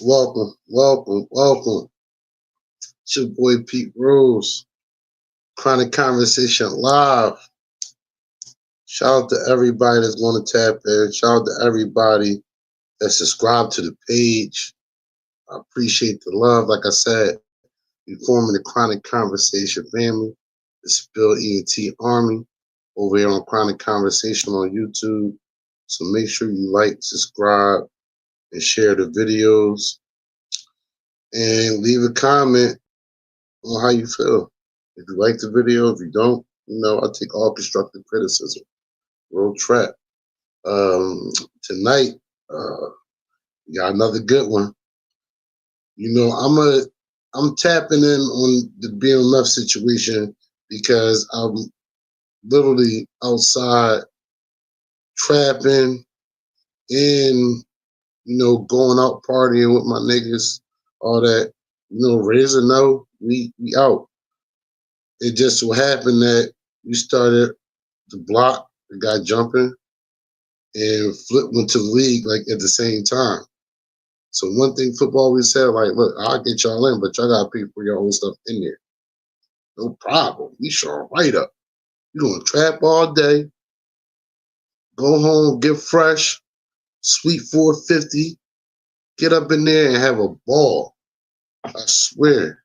Welcome, welcome, welcome. It's your boy Pete Rose, Chronic Conversation Live. Shout out to everybody that's going to tap in. Shout out to everybody that subscribed to the page. I appreciate the love. Like I said, we forming the Chronic Conversation family, the Spill ENT Army over here on Chronic Conversation on YouTube. So make sure you like, subscribe, and share the videos. And leave a comment on how you feel. If you like the video, if you don't, I take all constructive criticism. Real trap. Um, Tonight, uh, we got another good one. I'm tapping in on the BMF situation because I'm literally outside trapping and going out partying with my niggas, all that. Raise or no, we out. It just so happened that we started the block, the guy jumping, and Flip went to the league like at the same time. So one thing football we said, like, look, I'll get y'all in, but y'all gotta pay for your own stuff in there. No problem. We show right up. You gonna trap all day, go home, get fresh, sweet 450, get up in there and have a ball. I swear.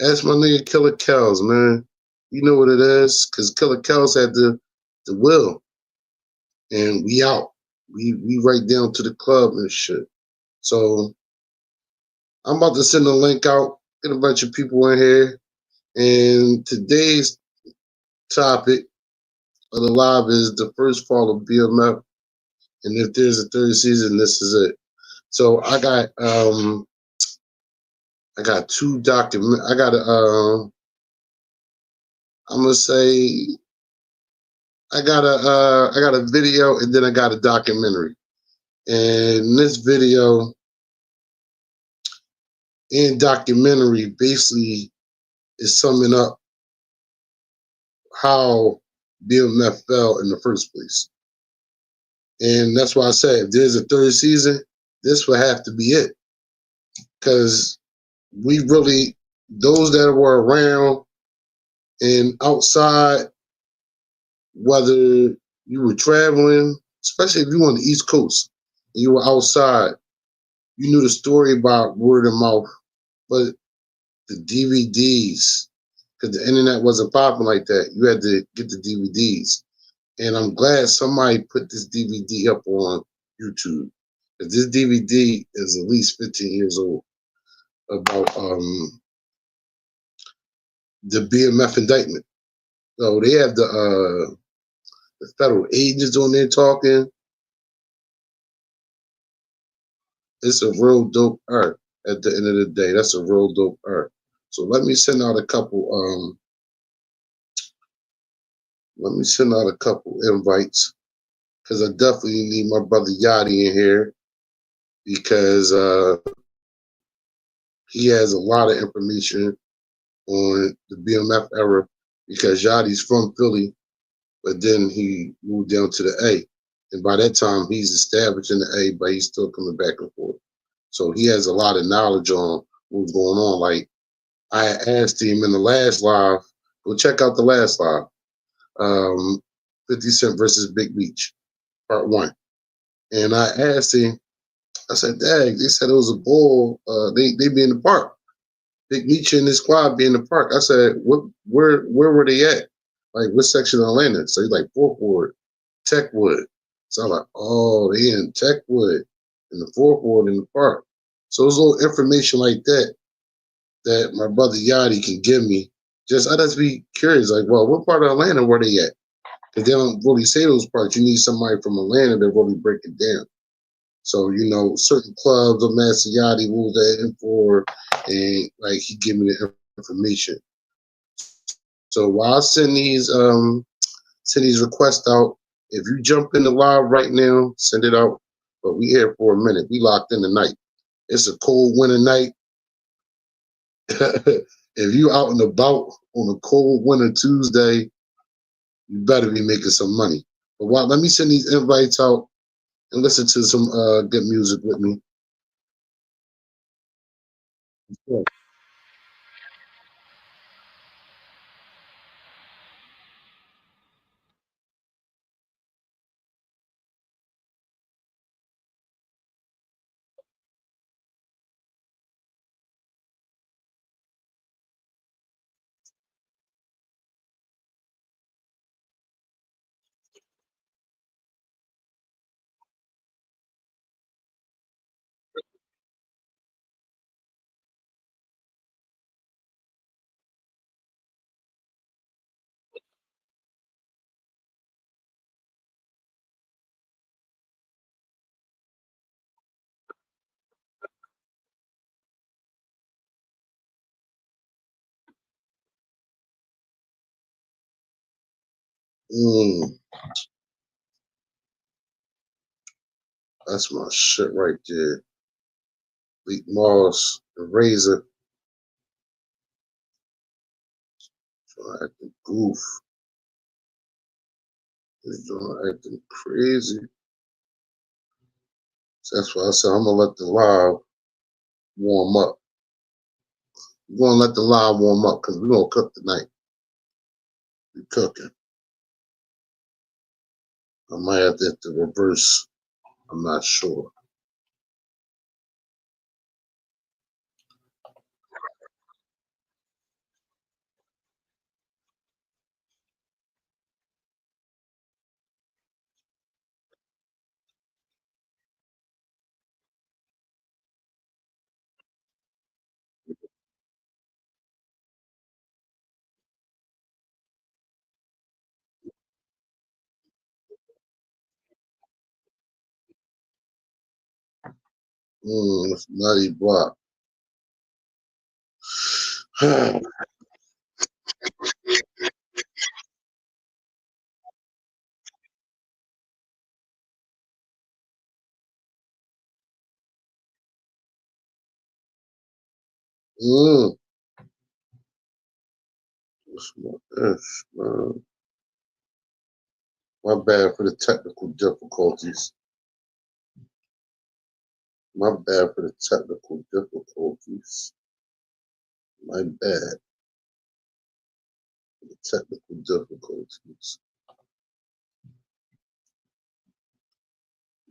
Ask my nigga Killer Kells, man. You know what it is, cause Killer Kells had the will. And we out. We right down to the club and shit. So I'm about to send a link out, get a bunch of people in here. And today's topic of the live is the first fall of BMF. And if there's a third season, this is it. So I got two document. I'm gonna say I got a video and then I got a documentary. And this video and documentary basically is summing up how BMF fell in the first place. And that's why I say if there's a third season, this will have to be it. Because we really, those that were around and outside, whether you were traveling, especially if you were on the East Coast and you were outside, you knew the story about word of mouth. But the DVDs, because the internet wasn't popping like that, you had to get the DVDs. And I'm glad somebody put this DVD up on YouTube. Because this DVD is at least 15 years old about the BMF indictment. So they have the federal agents on there talking. It's a real dope art at the end of the day. That's a real dope art. So let me send out a couple invites because I definitely need my brother Yachty in here because he has a lot of information on the BMF era because Yachty's from Philly, but then he moved down to the A. And by that time, he's established in the A, but he's still coming back and forth. So he has a lot of knowledge on what's going on. Like I asked him in the last live, go check out the last live, 50 Cent versus Big Meech, part one. And I asked him, I said, Dad, they said it was a bull. They be in the park. Big Meech and his squad be in the park. I said, where were they at? Like, what section of Atlanta? So he's like, Fourth Ward, Techwood. So I'm like, oh, they in Techwood, in the Fourth Ward in the park. So there's little information like that my brother Yachty can give me. I just be curious, like, well, what part of Atlanta were they at? Because they don't really say those parts. You need somebody from Atlanta to really break it down. So, certain clubs of Master Yachty was that in for, and like he give me the information. So while I send these requests out, if you jump in the live right now, send it out. But we here for a minute. We locked in tonight. It's a cold winter night. If you out and about on a cold winter Tuesday, you better be making some money. But let me send these invites out and listen to some good music with me. Yeah. Mm, that's my shit right there. Leak Moss, the Razor, acting goof. He's doing acting crazy. So that's why I said I'm gonna let the live warm up. We're gonna let the live warm up because we're gonna cook tonight. We cooking. I might have to hit the reverse. I'm not sure. It's nutty block. mm, what's this, man? My bad for the technical difficulties. My bad for the technical difficulties. My bad for the technical difficulties.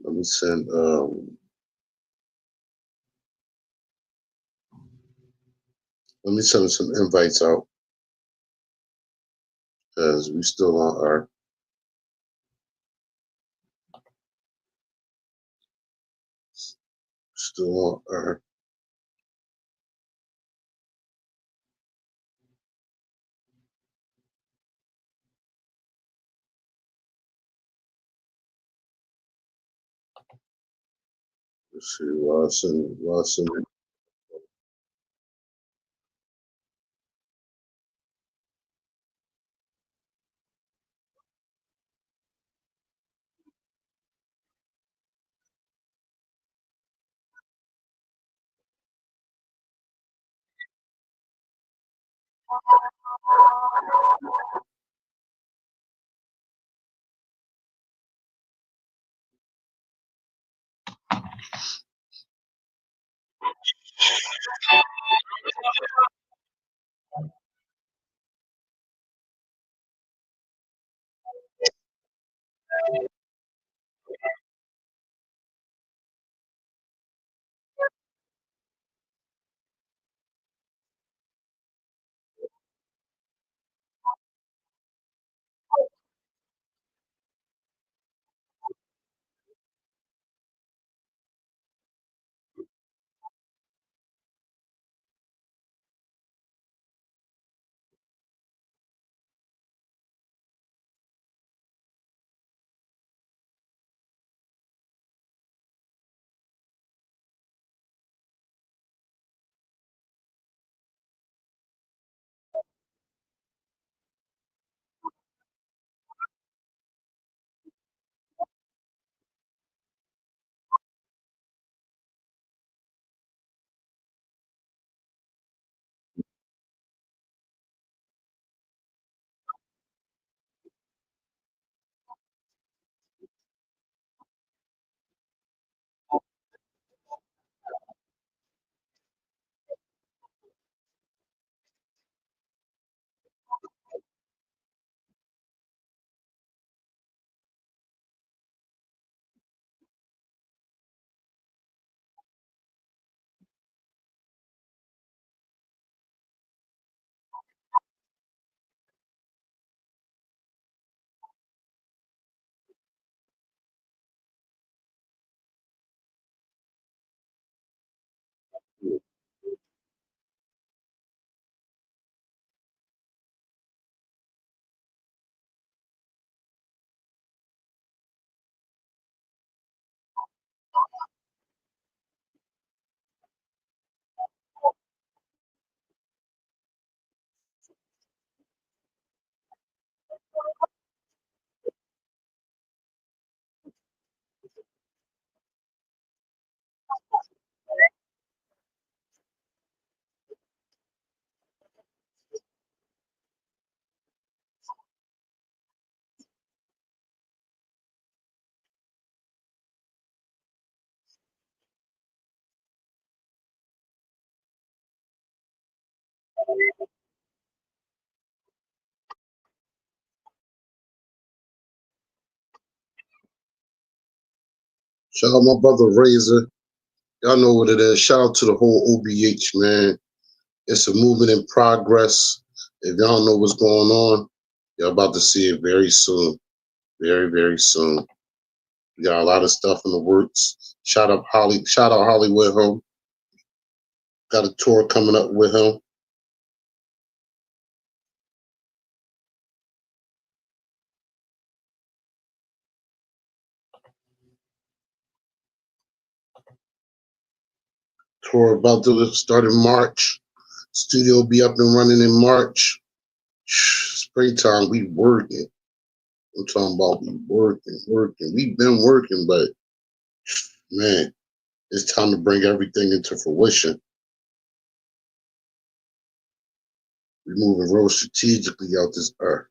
Let me send some invites out because we still on our still on our let's see Watson. Shout out my brother Razor. Y'all know what it is. Shout out to the whole OBH, man. It's a movement in progress. If y'all know what's going on, y'all about to see it very soon. Very, very soon. We got a lot of stuff in the works. Shout out Hollywood Home. Got a tour coming up with him. Tour about to start in March. Studio will be up and running in March. Springtime, we working. I'm talking about we working. We've been working, but man, it's time to bring everything into fruition. We're moving real strategically out this earth.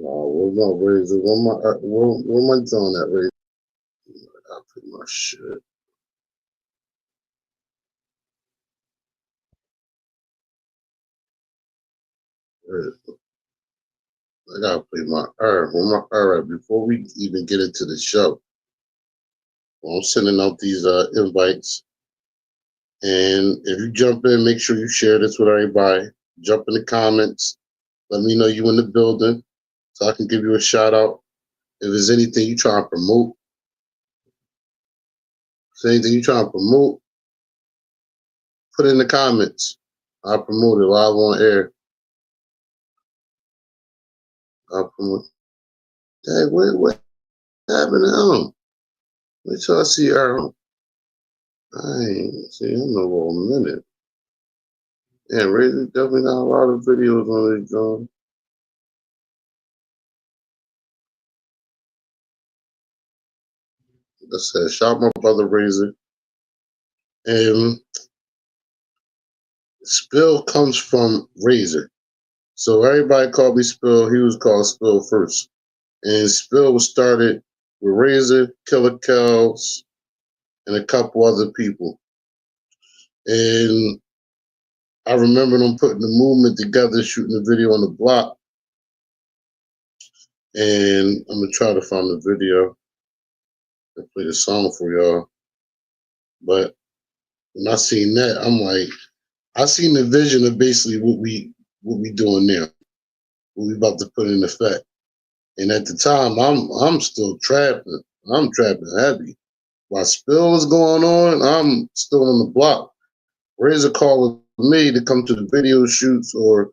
Where's my razor? Where my throwing that razor? I put my shit. I gotta play my R. Where my R at? Before we even get into the show, well, I'm sending out these invites. And if you jump in, make sure you share this with everybody. Jump in the comments. Let me know you in the building so I can give you a shout out. If there's anything you trying to promote, if there's anything you trying to promote, put it in the comments. I'll promote it live on air. I'll promote. Hey, what happened to him? Wait till I see her. I ain't see him no more minute. Yeah, Razor definitely got a lot of videos on his joint. I said, shout my brother Razor. And Spill comes from Razor. So everybody called me Spill. He was called Spill first. And Spill was started with Razor, Killer Kells, and a couple other people. And I remember them putting the movement together, shooting a video on the block. And I'm gonna try to find the video and play the song for y'all. But when I seen that, I'm like, I seen the vision of basically what we doing now, what we about to put in effect. And at the time, I'm still trapping. I'm trapping heavy. While Spill was going on, I'm still on the block. Razor called me to come to the video shoots, or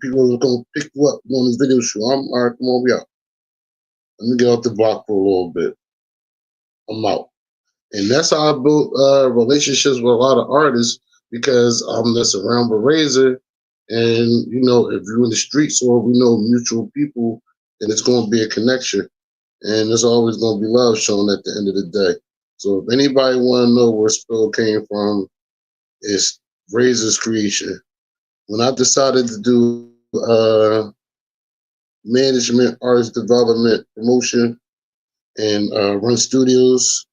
people were gonna pick you up on this video shoot. I'm all right. Come on, we out. Let me get off the block for a little bit. I'm out. And that's how I built relationships with a lot of artists because I'm just around with Razor. And, if you're in the streets or we know mutual people, then it's going to be a connection. And there's always going to be love shown at the end of the day. So if anybody want to know where Spill came from, it's Razor's creation. When I decided to do management, artist development, promotion, and run studios,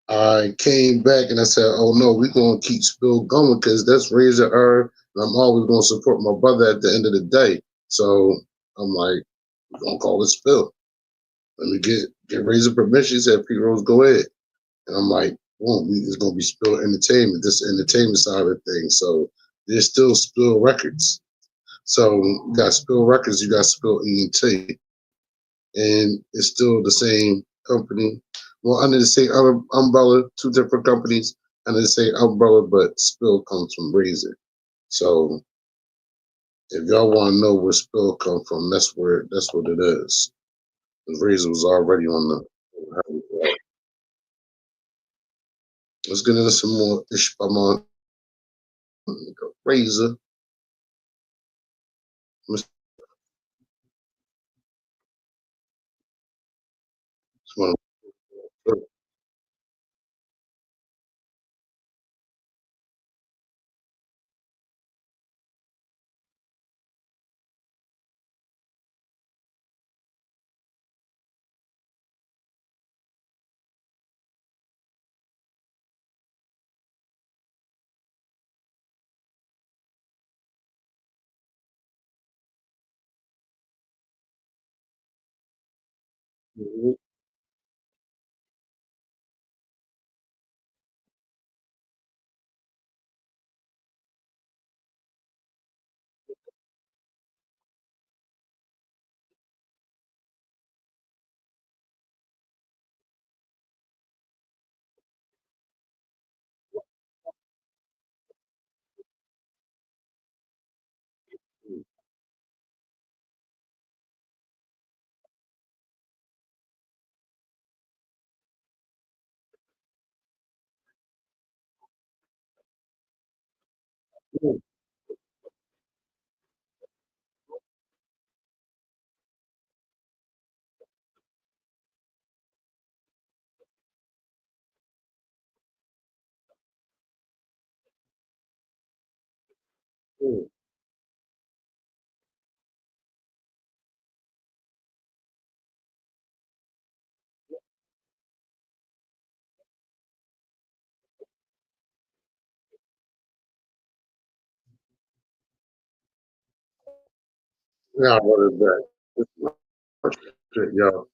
I came back and I said, "Oh no, we're gonna keep Spill going because that's Razor R, and I'm always gonna support my brother at the end of the day." So I'm like, "We're gonna call it Spill." Let me get Razor permission. He said, "Pete Rose, go ahead." And I'm like, "Boom, it's gonna be Spill Entertainment, this entertainment side of things." So there's still Spill Records. So you got Spill Records, you got Spill ENT, and it's still the same company. Well, under the same umbrella, two different companies under the same umbrella, but Spill comes from Razor. So if y'all want to know where Spill come from, that's what it is. Razor was already on the. Let's get into some more Ishbama Razor. Mhm. Mhm. Yeah, I run it back. This my shit, yo.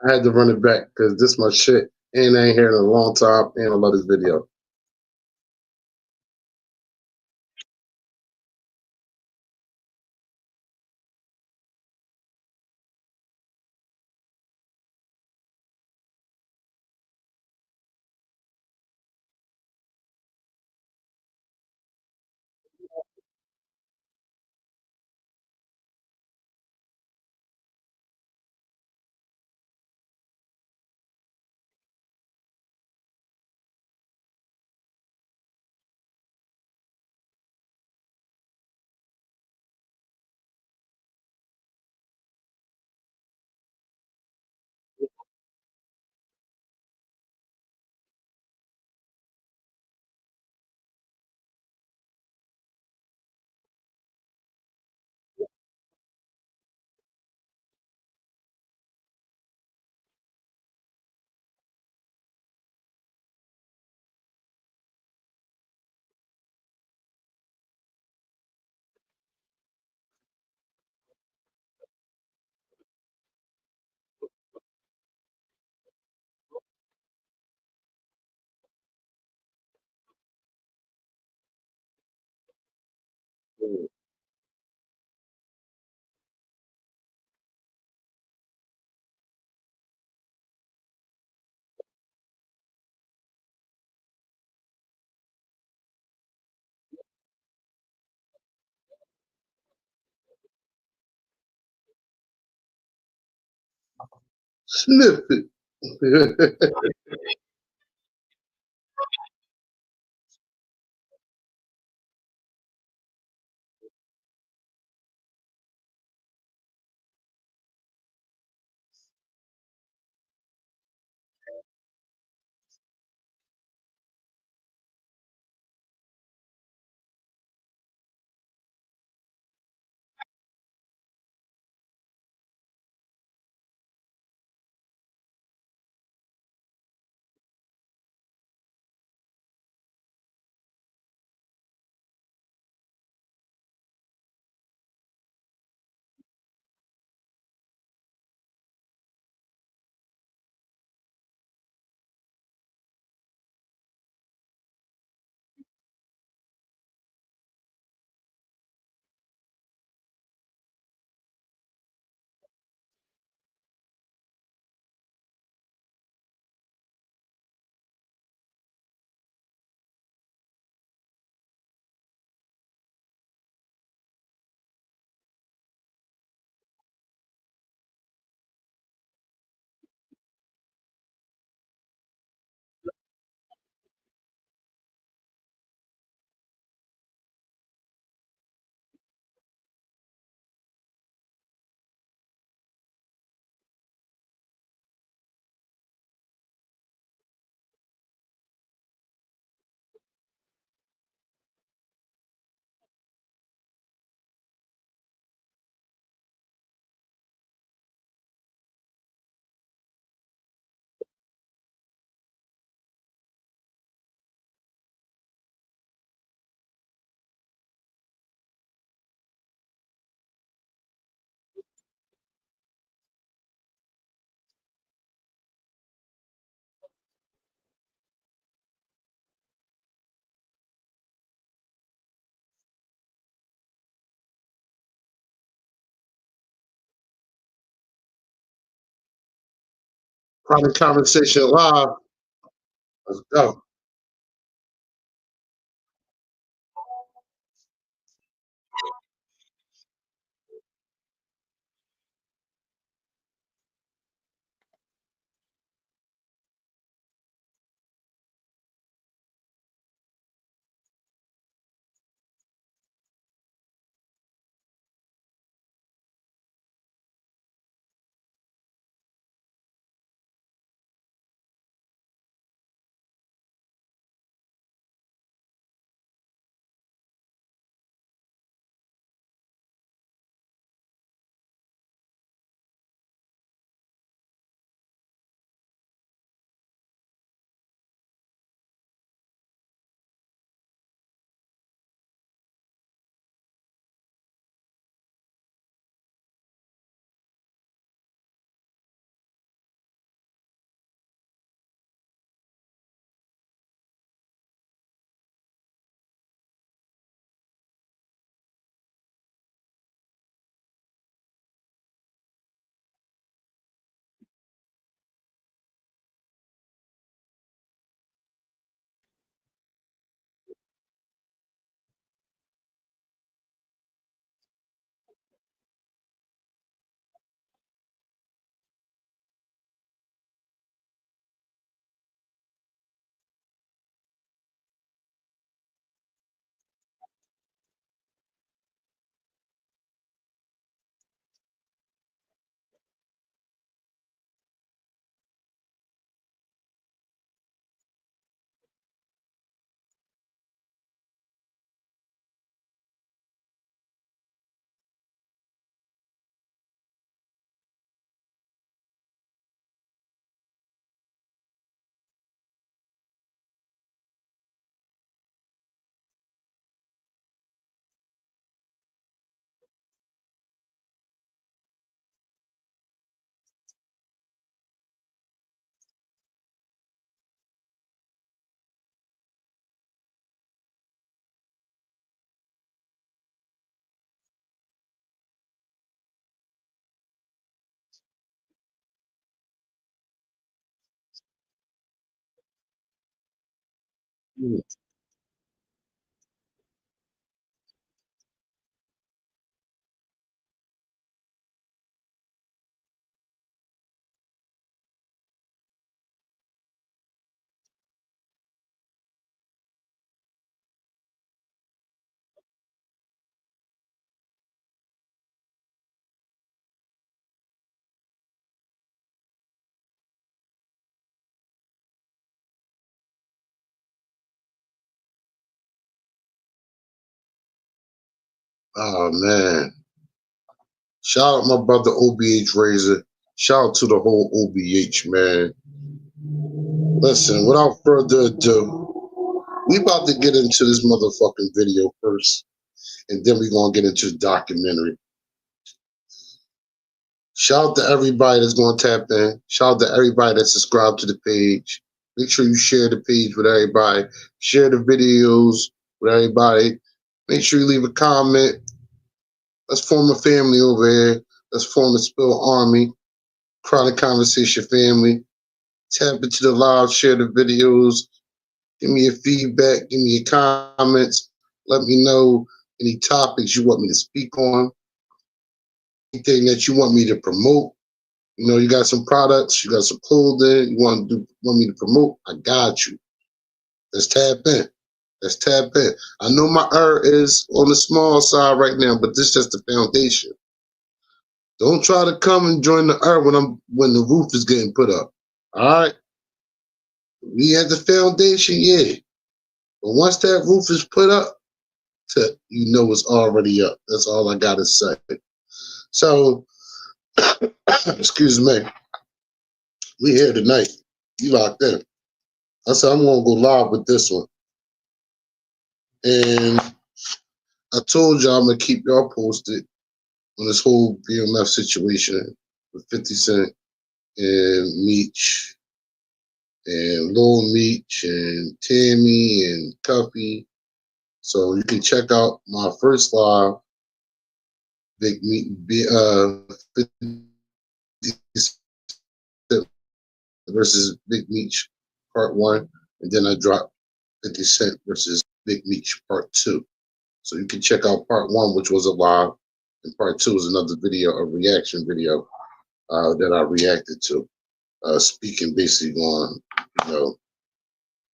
I had to run it back because this my shit, and I ain't here in a long time, and I love this video. Sniff it. Private Conversation Live. Let's go. Oh man. Shout out my brother OBH Razor. Shout out to the whole OBH, man. Listen, without further ado, we about to get into this motherfucking video first, and then we're gonna get into the documentary. Shout out to everybody that's gonna tap in. Shout out to everybody that subscribed to the page. Make sure you share the page with everybody. Share the videos with everybody. Make sure you leave a comment. Let's form a family over here. Let's form a Spill Army. Chronic Conversation family. Tap into the live, share the videos. Give me your feedback. Give me your comments. Let me know any topics you want me to speak on. Anything that you want me to promote. You know, you got some products, you got some clothing, you want me to promote. I got you. Let's tap in. Let's tap in. I know my is on the small side right now, but this is just the foundation. Don't try to come and join the when the roof is getting put up. All right. We had the foundation, yeah. But once that roof is put up, you know it's already up. That's all I gotta say. So, excuse me. We here tonight. You locked in. I said I'm gonna go live with this one. And I told y'all I'm gonna keep y'all posted on this whole BMF situation with 50 Cent and Meech and Lil Meech and Tammy and Cuffy. So you can check out my first live, Big Meat, 50 Cent versus Big Meech Part 1, and then I dropped 50 Cent versus Big Meech Part 2. So you can check out Part 1, which was a live, and Part 2 is another video, a reaction video that I reacted to, speaking basically on, you know,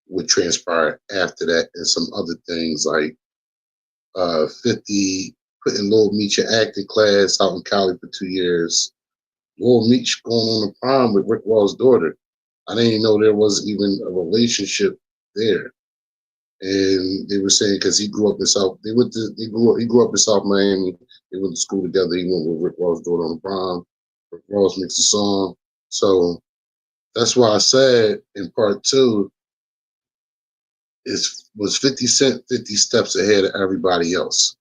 what transpired after that, and some other things like 50 putting Lil Meech in acting class out in Cali for 2 years. Lil Meech going on a prom with Rick Ross' daughter. I didn't even know there was even a relationship there. And they were saying because he grew up in South, he grew up in South Miami. They went to school together. He went with Rick Ross' daughter on the prom. Rick Ross makes a song. So that's why I said in part 2, was 50 Cent 50 steps ahead of everybody else.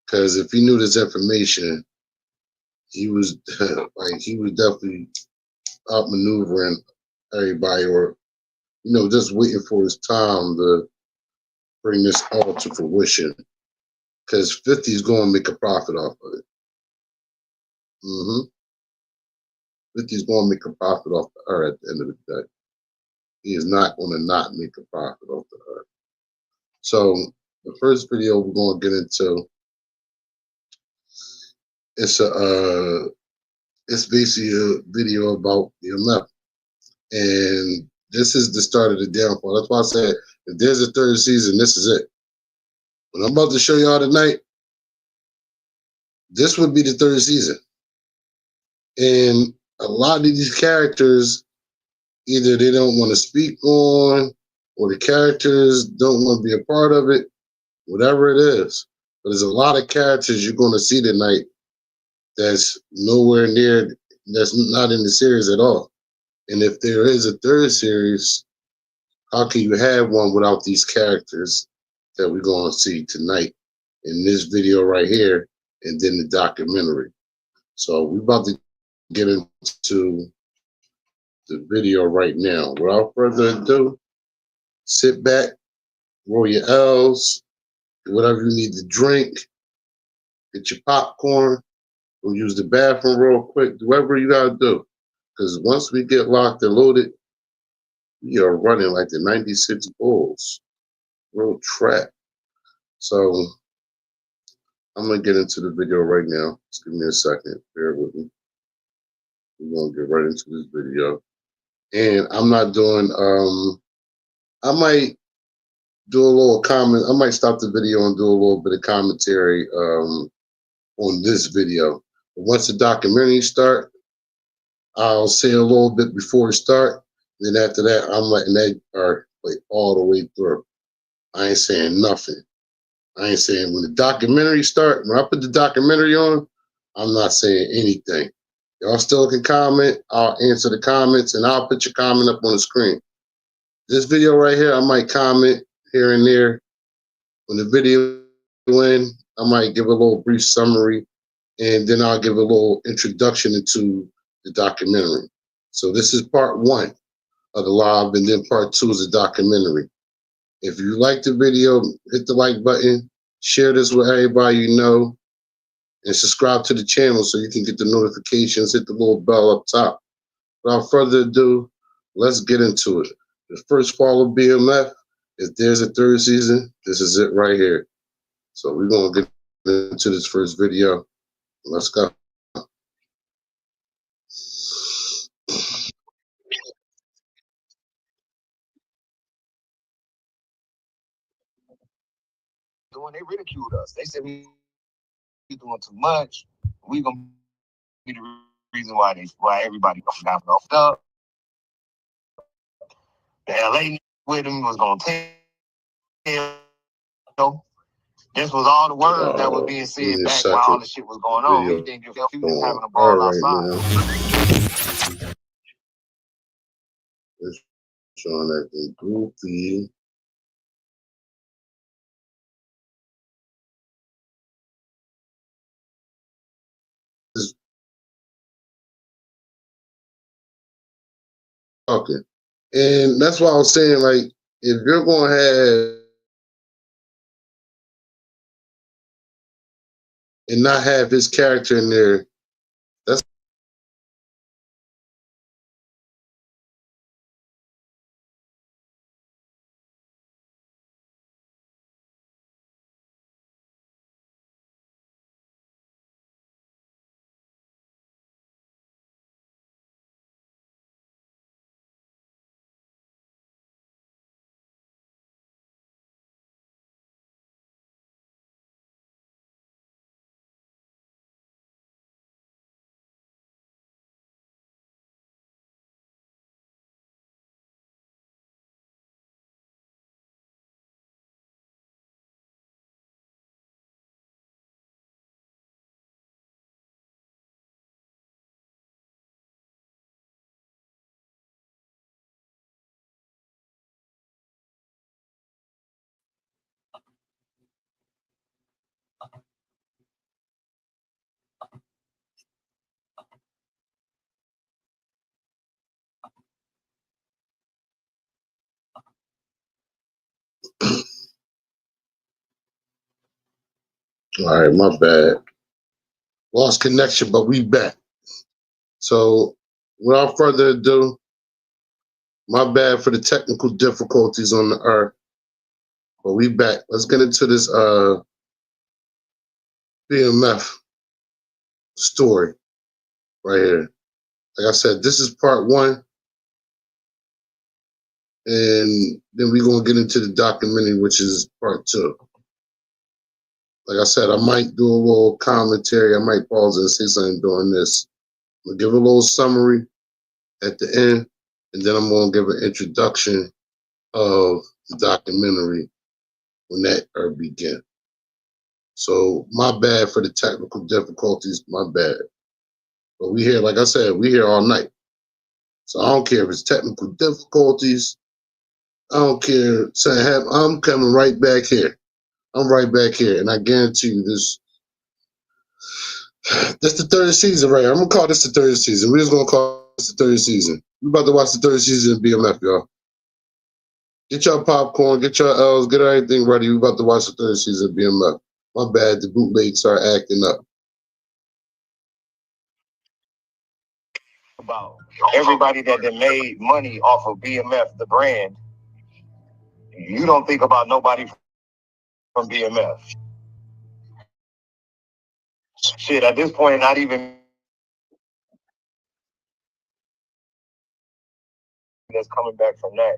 Because if he knew this information, he was he was definitely outmaneuvering everybody, or just waiting for his time to bring this all to fruition. Because 50 is going to make a profit off of it. 50 is going to make a profit off the earth at the end of the day. He is not going to not make a profit off the earth. So the first video we're going to get into, it's basically a video about BMF, and this is the start of the downfall. That's why I said if there's a third season, this is it. What I'm about to show y'all tonight, this would be the third season. And a lot of these characters, either they don't want to speak on, or the characters don't want to be a part of it, whatever it is. But there's a lot of characters you're going to see tonight that's nowhere near, that's not in the series at all. And if there is a third series, how can you have one without these characters that we're going to see tonight in this video right here, and then the documentary? So we're about to get into the video right now. Without further ado, sit back, roll your L's, do whatever you need to drink, get your popcorn, go use the bathroom real quick, do whatever you gotta do. Because once we get locked and loaded, we are running like the 96 Bulls. Real trap. So I'm gonna get into the video right now. Just give me a second, bear with me. We're gonna get right into this video. And I'm not doing I might do a little comment. I might stop the video and do a little bit of commentary on this video. But once the documentary start, I'll say a little bit before it start. Then after that, I'm letting that part play all the way through. I ain't saying nothing. I ain't saying when the documentary start. When I put the documentary on, I'm not saying anything. Y'all still can comment. I'll answer the comments, and I'll put your comment up on the screen. This video right here, I might comment here and there. When the video ends, I might give a little brief summary, and then I'll give a little introduction into the documentary. So this is part 1 of the live, and then part 2 is the documentary. If you like the video, hit the like button, share this with everybody you know, and subscribe to the channel so you can get the notifications, hit the little bell up top. Without further ado, let's get into it. The first fall of BMF, if there's a third season, this is it right here. So we're going to get into this first video. Let's go. They ridiculed us. They said we doing too much. We gonna be the reason why everybody got off up. The LA with him was gonna tell. This was all the words that was being said back while all the shit was going on. We didn't give he was having a ball outside. It's showing that the goofy. Talking. And that's why I was saying, like, if you're going to have and not have his character in there, that's All right, my bad. Lost connection, but we back. So, without further ado, my bad for the technical difficulties on the earth, but we back. Let's get into this BMF story right here. Like I said, this is part one, and then we're gonna get into the documentary, which is part two. Like I said, I might do a little commentary. I might pause and say something during this. I'm gonna give a little summary at the end, and then I'm gonna give an introduction of the documentary when that begin. So my bad for the technical difficulties, my bad. But we here, like I said, we here all night. So I don't care if it's technical difficulties. I don't care. I'm coming right back here. I'm right back here, and I guarantee you this. This the third season, right? I'm gonna call this the third season. We're just gonna call this the third season. We about to watch the third season of BMF, y'all. Get your popcorn, get your L's, get everything ready. We about to watch the third season of BMF. My bad, the bootlegs start acting up. About everybody that made money off of BMF, the brand, you don't think about nobody from BMF. Shit, at this point, not even that's coming back from that.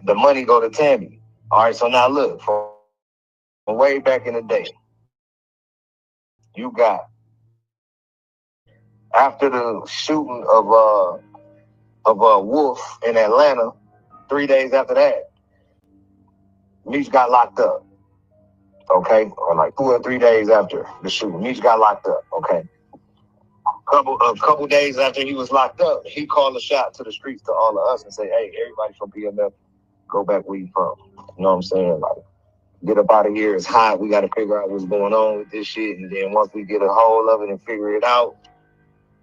The money go to Tammy. All right, so now look, from way back in the day, you got after the shooting of Wolf in Atlanta, 3 days after that, Meech got locked up. Okay, or like 2 or 3 days after the shooting, Meech got locked up. Okay, a couple days after he was locked up, he called a shot to the streets to all of us and say, "Hey, everybody from BMF, go back where you from." You know what I'm saying? Like, get up out of here. It's hot. We got to figure out what's going on with this shit. And then once we get a hold of it and figure it out,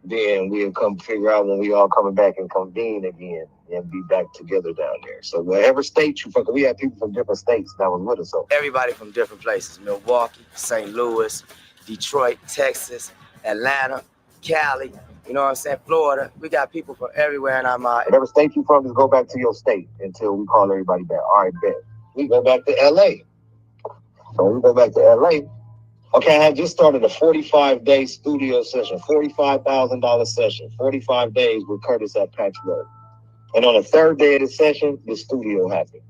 then we'll come figure out when we all coming back and convene again and be back together down there. So wherever state you fucking, we had people from different states that was with us. So everybody from different places: Milwaukee, St. Louis, Detroit, Texas, Atlanta, Cali. You know what I'm saying? Florida. We got people from everywhere in our mind. Whatever state you from, just go back to your state until we call everybody back. All right, bet. We go back to LA. So we go back to LA. Okay, I had just started a 45-day studio session, $45,000 session, 45 days with Curtis at Patch Road. And on the third day of the session, the studio happened.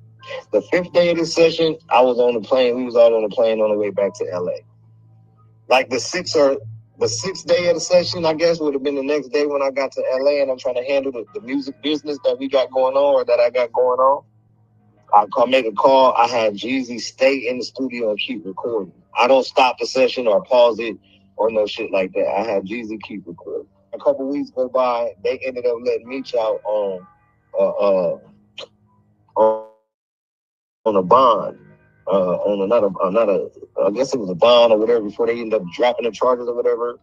The fifth day of the session, I was on the plane. We was all on the plane on the way back to LA. Like the sixth day of the session, I guess, would have been the next day when I got to LA and I'm trying to handle the music business that we got going on or that I got going on. I make a call. I had Jeezy stay in the studio and keep recording. I don't stop the session or pause it or no shit like that. I had Jeezy keep recording. A couple weeks go by, they ended up letting Meech out on a bond, on another. I guess it was a bond or whatever. Before they ended up dropping the charges or whatever,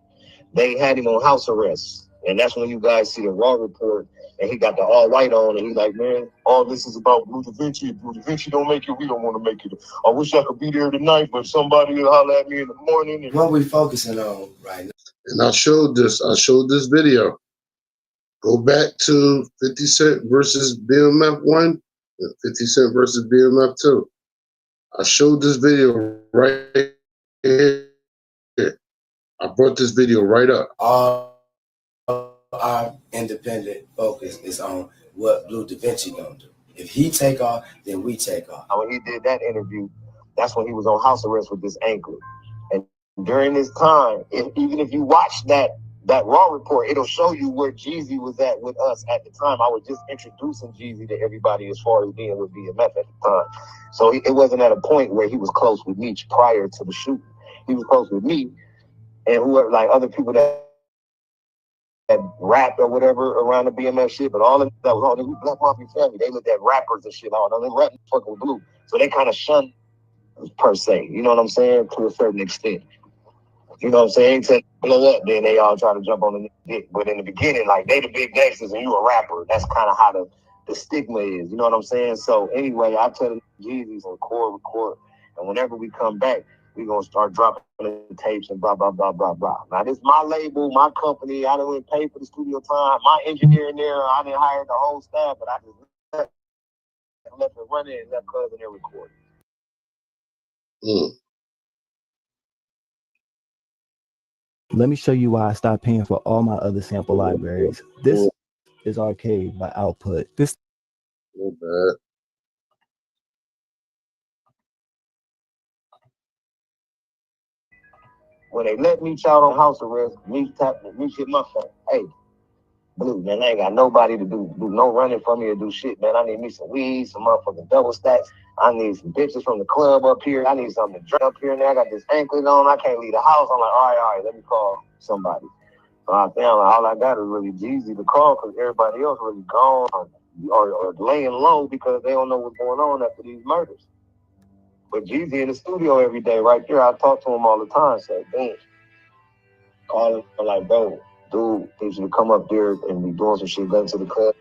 they had him on house arrest, and that's when you guys see the Raw report. And he got the all white on, and he's like, "Man, all this is about Blue Da Vinci. If Blue Da Vinci don't make it, we don't want to make it. I wish I could be there tonight, but somebody will holler at me in the morning." And what we focusing on right now? And I showed this video. Go back to 50 Cent versus BMF 1, 50 Cent versus BMF 2. I showed this video right here. I brought this video right up. Our independent focus is on what Blue Da Vinci gonna do. If he take off, then we take off. When he did that interview, that's when he was on house arrest with this anklet. And during this time, even if you watch that Raw report, it'll show you where Jeezy was at with us at the time. I was just introducing Jeezy to everybody as far as being with BMF at the time. So it wasn't at a point where he was close with Meech prior to the shooting. He was close with me and whoever, like other people that rap or whatever around the BMF shit, but all of that was all the Black Mafia family. They looked at rappers and shit. Oh, no, they rapping fucking with Blue. So they kind of shunned per se. You know what I'm saying? To a certain extent. You know what I'm saying? To blow up, then they all try to jump on the dick. But in the beginning, like, they the big gangsters and you a rapper. That's kind of how the stigma is. You know what I'm saying? So anyway, I tell them Jeezy's and record. And whenever we come back, we're gonna start dropping the tapes and blah blah blah blah blah. Now this my label, my company. I didn't pay for the studio time. My engineer in there, I didn't hire the whole staff, but I just left it running and left Cuz in there recording. Let me show you why I stopped paying for all my other sample libraries. This is Arcade by Output. This not bad. When they let Meech out on house arrest, Meech hit my phone. Hey, Blue, man, I ain't got nobody to do no running for me or do shit, man. I need me some weed, some motherfucking double stacks. I need some bitches from the club up here. I need something to drink up here. Now I got this anklet on. I can't leave the house. I'm like, all right, let me call somebody. So I think all I got is really Jeezy to call because everybody else really gone or laying low because they don't know what's going on after these murders. But Jeezy in the studio every day right there. I talk to him all the time. Say, damn. Call him. I'm like, bro, dude, needs you to come up there and be doing some shit, go to the club,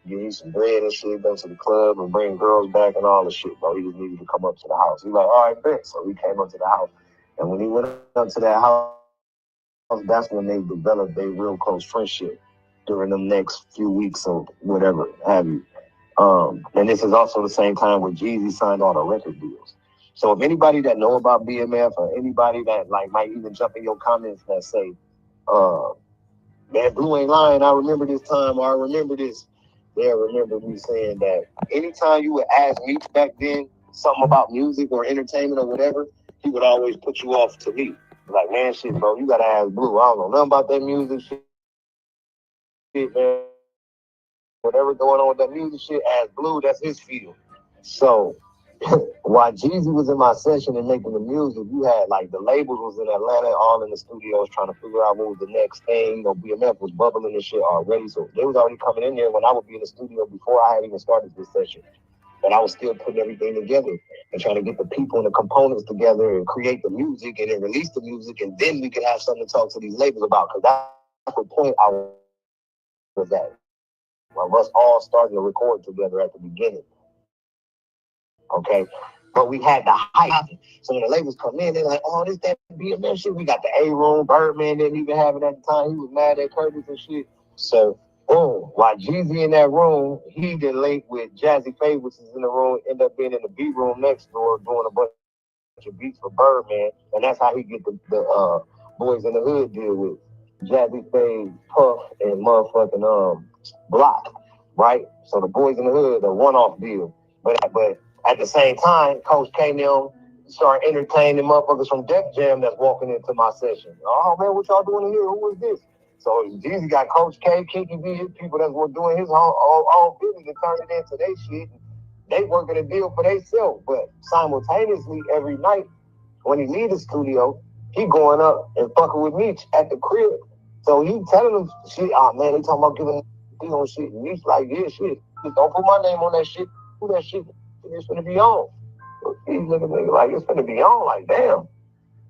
give you some bread and shit, go to the club and bring girls back and all the shit, bro. He just needed to come up to the house. He's like, all right, bet. So he came up to the house. And when he went up to that house, that's when they developed a real close friendship during the next few weeks or whatever have you. And this is also the same time where Jeezy signed all the record deals. So if anybody that know about BMF or anybody that like might even jump in your comments that say, man, Blue ain't lying, I remember this time, or I remember this, they'll remember me saying that anytime you would ask me back then something about music or entertainment or whatever, he would always put you off to me. Like, man, shit, bro, you gotta ask Blue. I don't know nothing about that music shit, man. Whatever going on with that music shit, ask Blue, that's his field. So while Jeezy was in my session and making the music, you had like the labels was in Atlanta, all in the studios trying to figure out what was the next thing. You know, BMF was bubbling this shit already, so they was already coming in there when I would be in the studio before I had even started this session. But I was still putting everything together and trying to get the people and the components together and create the music and then release the music, and then we could have something to talk to these labels about. Because that's the point I was at. Of us all starting to record together at the beginning. Okay. But we had the hype. So when the labels come in, they're like, oh, this, that BMF shit. We got the A Room, Birdman didn't even have it at the time. He was mad at Curtis and shit. So, boom, while Jeezy in that room, he did link with Jazzy Faye, which is in the room, end up being in the beat room next door doing a bunch of beats for Birdman. And that's how he get the Boys in the Hood deal with Jazzy Faye, Puff, and motherfucking Block, right? So the Boys in the Hood, a one-off deal. But at the same time, Coach K now started entertaining motherfuckers from Def Jam that's walking into my session. Oh man, what y'all doing here? Who is this? So Jeezy got Coach K, Kiki B, his people that were doing his own business and turning it into their shit. They working a deal for themselves, but simultaneously every night when he leave the studio, he going up and fucking with Meech at the crib. So he telling them shit. Oh man, they talking about giving deal on shit. And Meech like, yeah, shit. Just don't put my name on that shit. Do that shit. It's gonna be on. He's looking at me like it's gonna be on. Like, damn.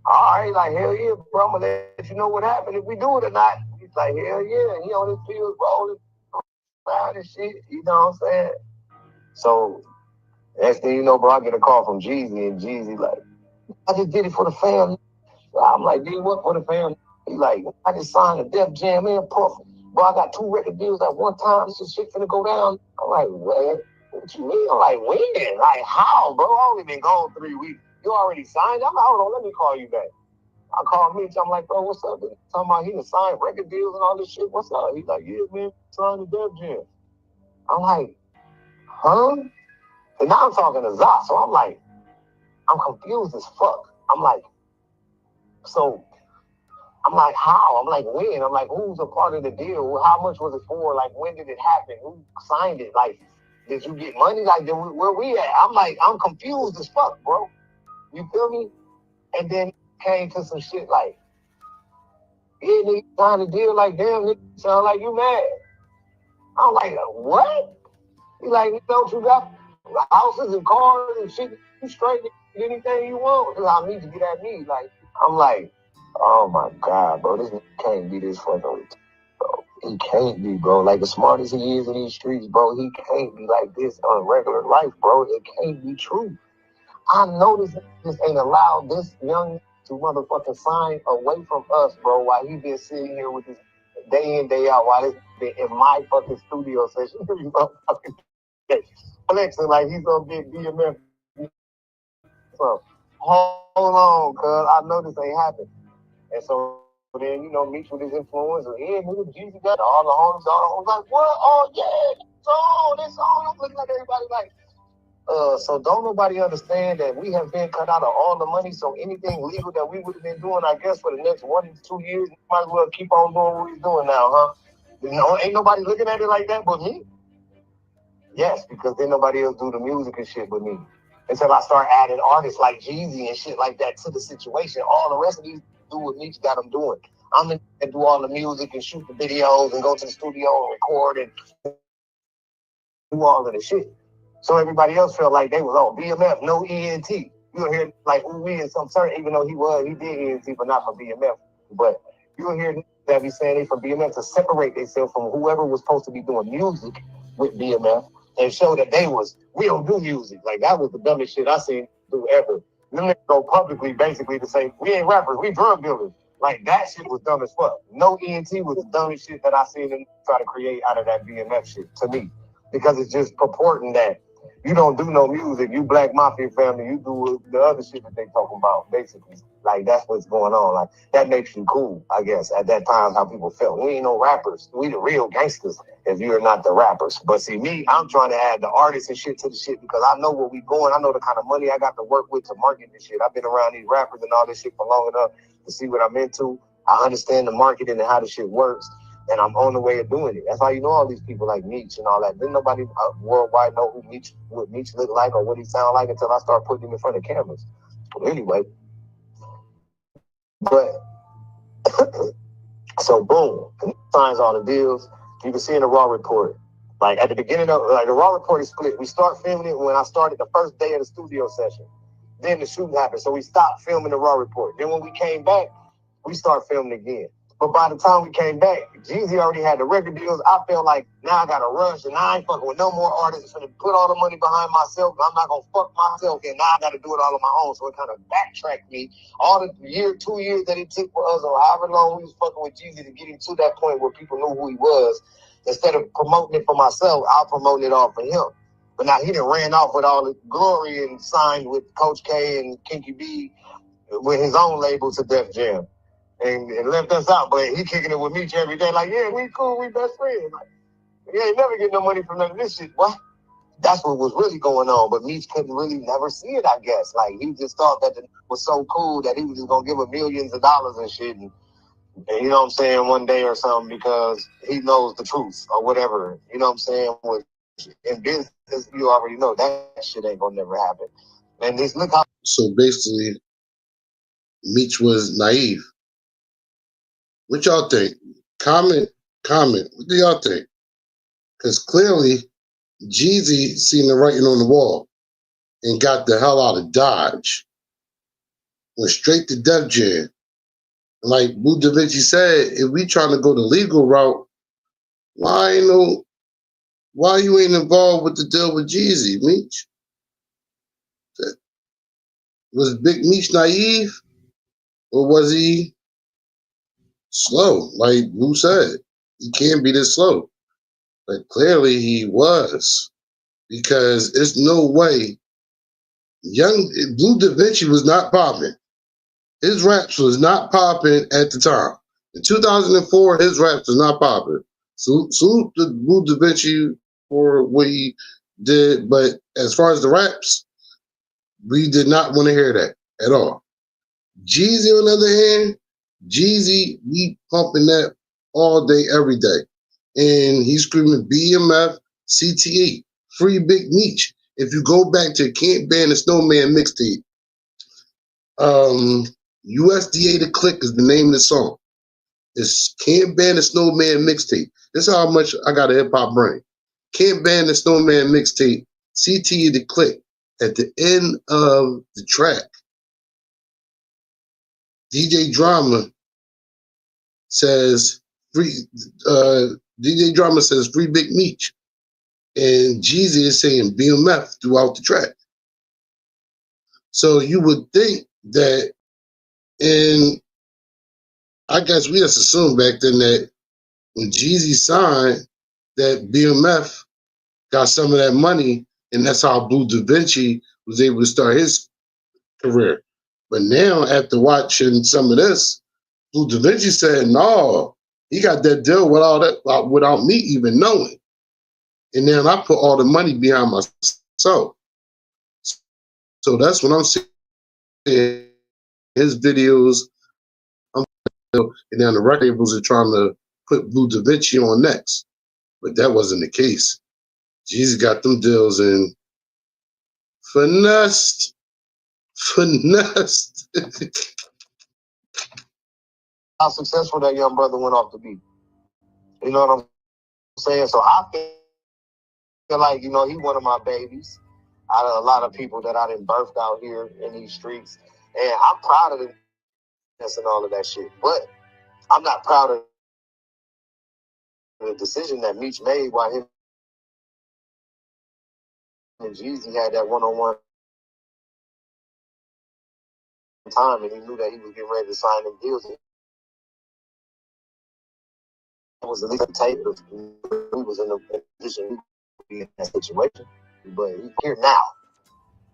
All right, like hell yeah, bro. I'm gonna let you know what happened if we do it or not. He's like, hell yeah. He on his field rolling around and shit. You know what I'm saying? So next thing you know, bro, I get a call from Jeezy, and Jeezy like, I just did it for the family. I'm like, did what for the family? He like, I just signed a Def Jam and Puff. Bro, I got 2 record deals at one time. This shit finna go down. I'm like, what you mean? I'm like, when? Like, how, bro? I only been gone 3 weeks. You already signed? I'm like, hold on, let me call you back. I called Mitch. I'm like, bro, what's up? Talking about he done signed record deals and all this shit. What's up? He's like, yeah, man, signed the Def Jam. I'm like, huh? And now I'm talking to Zah, so I'm like, I'm confused as fuck. I'm like, so I'm like, how? I'm like, when? I'm like, who's a part of the deal? How much was it for? Like, when did it happen? Who signed it? Like, did you get money? Like, where we at? I'm like, I'm confused as fuck, bro. You feel me? And then came to some shit like, yeah, nigga signed a deal. Like, damn, nigga, sound like you mad. I'm like, what? He like, don't you got houses and cars and shit? You straight anything you want? Cause I need to get at me. Like, I'm like, oh my God, bro, this can't be this fucking, bro. He can't be, bro. Like, as smart as he is in these streets, bro, he can't be like this on regular life, bro. It can't be true. I know this ain't allowed this young to motherfucking sign away from us, bro, while he been sitting here with this day in, day out, while it's been in my fucking studio session. Flexing like he's gonna get BMF. So, hold on, cuz I know this ain't happening. And so then, you know, Meech with his influence, and nigga, Jesus got all the homies, like, what? Oh, yeah, this song. I'm looking at everybody like, so don't nobody understand that we have been cut out of all the money, so anything legal that we would have been doing, I guess, for the next 1 to 2 years, we might as well keep on doing what we're doing now, huh? You know, ain't nobody looking at it like that but me. Yes, because then nobody else do the music and shit but me. Until I start adding artists like Jeezy and shit like that to the situation. All the rest of these do what Meech got them doing. I'm the that do all the music and shoot the videos and go to the studio and record and do all of the shit. So everybody else felt like they was on BMF, no ENT. You'll hear like Uwe and some certain, even though he did ENT, but not for BMF. But you'll hear that be saying they from BMF to separate themselves from whoever was supposed to be doing music with BMF and show that we don't do music. Like, that was the dumbest shit I seen do ever. Them niggas go publicly basically to say, we ain't rappers, we drug dealers. Like, that shit was dumb as fuck. No ENT was the dumbest shit that I seen them try to create out of that BMF shit, to me. Because it's just purporting that you don't do no music, you Black Mafia family, you do the other shit that they talking about, basically. Like, that's what's going on. Like, that makes you cool, I guess. At that time, how people felt. We ain't no rappers. We the real gangsters if you're not the rappers. But see, me, I'm trying to add the artists and shit to the shit because I know where we going. I know the kind of money I got to work with to market this shit. I've been around these rappers and all this shit for long enough to see what I'm into. I understand the marketing and how the shit works. And I'm on the way of doing it. That's how you know all these people like Meech and all that. Didn't nobody worldwide know what Meech looked like or what he sounded like until I started putting him in front of cameras. But anyway, but so boom, and he signs all the deals. You can see in the Raw report, like at the beginning of the Raw report is split. We start filming it when I started the first day of the studio session. Then the shooting happened, so we stopped filming the Raw report. Then when we came back, we start filming again. But by the time we came back, Jeezy already had the record deals. I felt like now I got to rush and I ain't fucking with no more artists. I'm going to put all the money behind myself. I'm not going to fuck myself and now I got to do it all on my own. So it kind of backtracked me. All the 2 years that it took for us or however long we was fucking with Jeezy to get him to that point where people knew who he was. Instead of promoting it for myself, I'll promote it all for him. But now he done ran off with all the glory and signed with Coach K and Kinky B with his own label to Def Jam. And left us out, but he kicking it with Meech every day. Like, yeah, we cool, we best friends. Like, you ain't never get no money from none of this shit. What? That's what was really going on. But Meech couldn't really never see it, I guess. Like, he just thought that it was so cool that he was just gonna give him millions of dollars and shit. And you know what I'm saying, one day or something because he knows the truth or whatever. You know what I'm saying? In business, you already know that shit ain't gonna never happen. And this look how. So basically, Meech was naive. What y'all think? Comment. What do y'all think? Because clearly, Jeezy seen the writing on the wall and got the hell out of Dodge. Went straight to Def Jam. Like Boo Da Vinci said, if we trying to go the legal route, why you ain't involved with the deal with Jeezy, Meech? Was Big Meech naive? Or was he slow? Like Boo said, he can't be this slow. But clearly he was. Because there's no way Blue Da Vinci was not popping. His raps was not popping at the time. In 2004, his raps was not popping. Salute to Blue Da Vinci for what he did, but as far as the raps, we did not want to hear that at all. Jeezy, on the other hand, Jeezy, we pumping that all day, every day. And he's screaming BMF, CTE, Free Big Meech. If you go back to Can't Ban the Snowman mixtape, USDA The Click is the name of the song. It's Can't Ban the Snowman mixtape. This is how much I got a hip hop brain. Can't Ban the Snowman mixtape, CTE The Click. At the end of the track, DJ Drama says DJ Drama says Free Big Meech. And Jeezy is saying BMF throughout the track. So you would think that, and I guess we just assumed back then that when Jeezy signed, that BMF got some of that money, and that's how Blue Da Vinci was able to start his career. But now, after watching some of this, Blue Da Vinci said, no, he got that deal without me even knowing. And then I put all the money behind myself. So that's what I'm saying. His videos, and then the record labels are trying to put Blue Da Vinci on next. But that wasn't the case. Jeezy got them deals and finessed. How successful that young brother went off to be. You know what I'm saying? So I feel like, you know, he one of my babies out of a lot of people that I done birthed out here in these streets. And I'm proud of this and all of that shit. But I'm not proud of the decision that Meech made while him and Jeezy had that one-on-one time, and he knew that he was getting ready to sign them deals. It was at least a tape of he was in a position to be in that situation. But he's here now.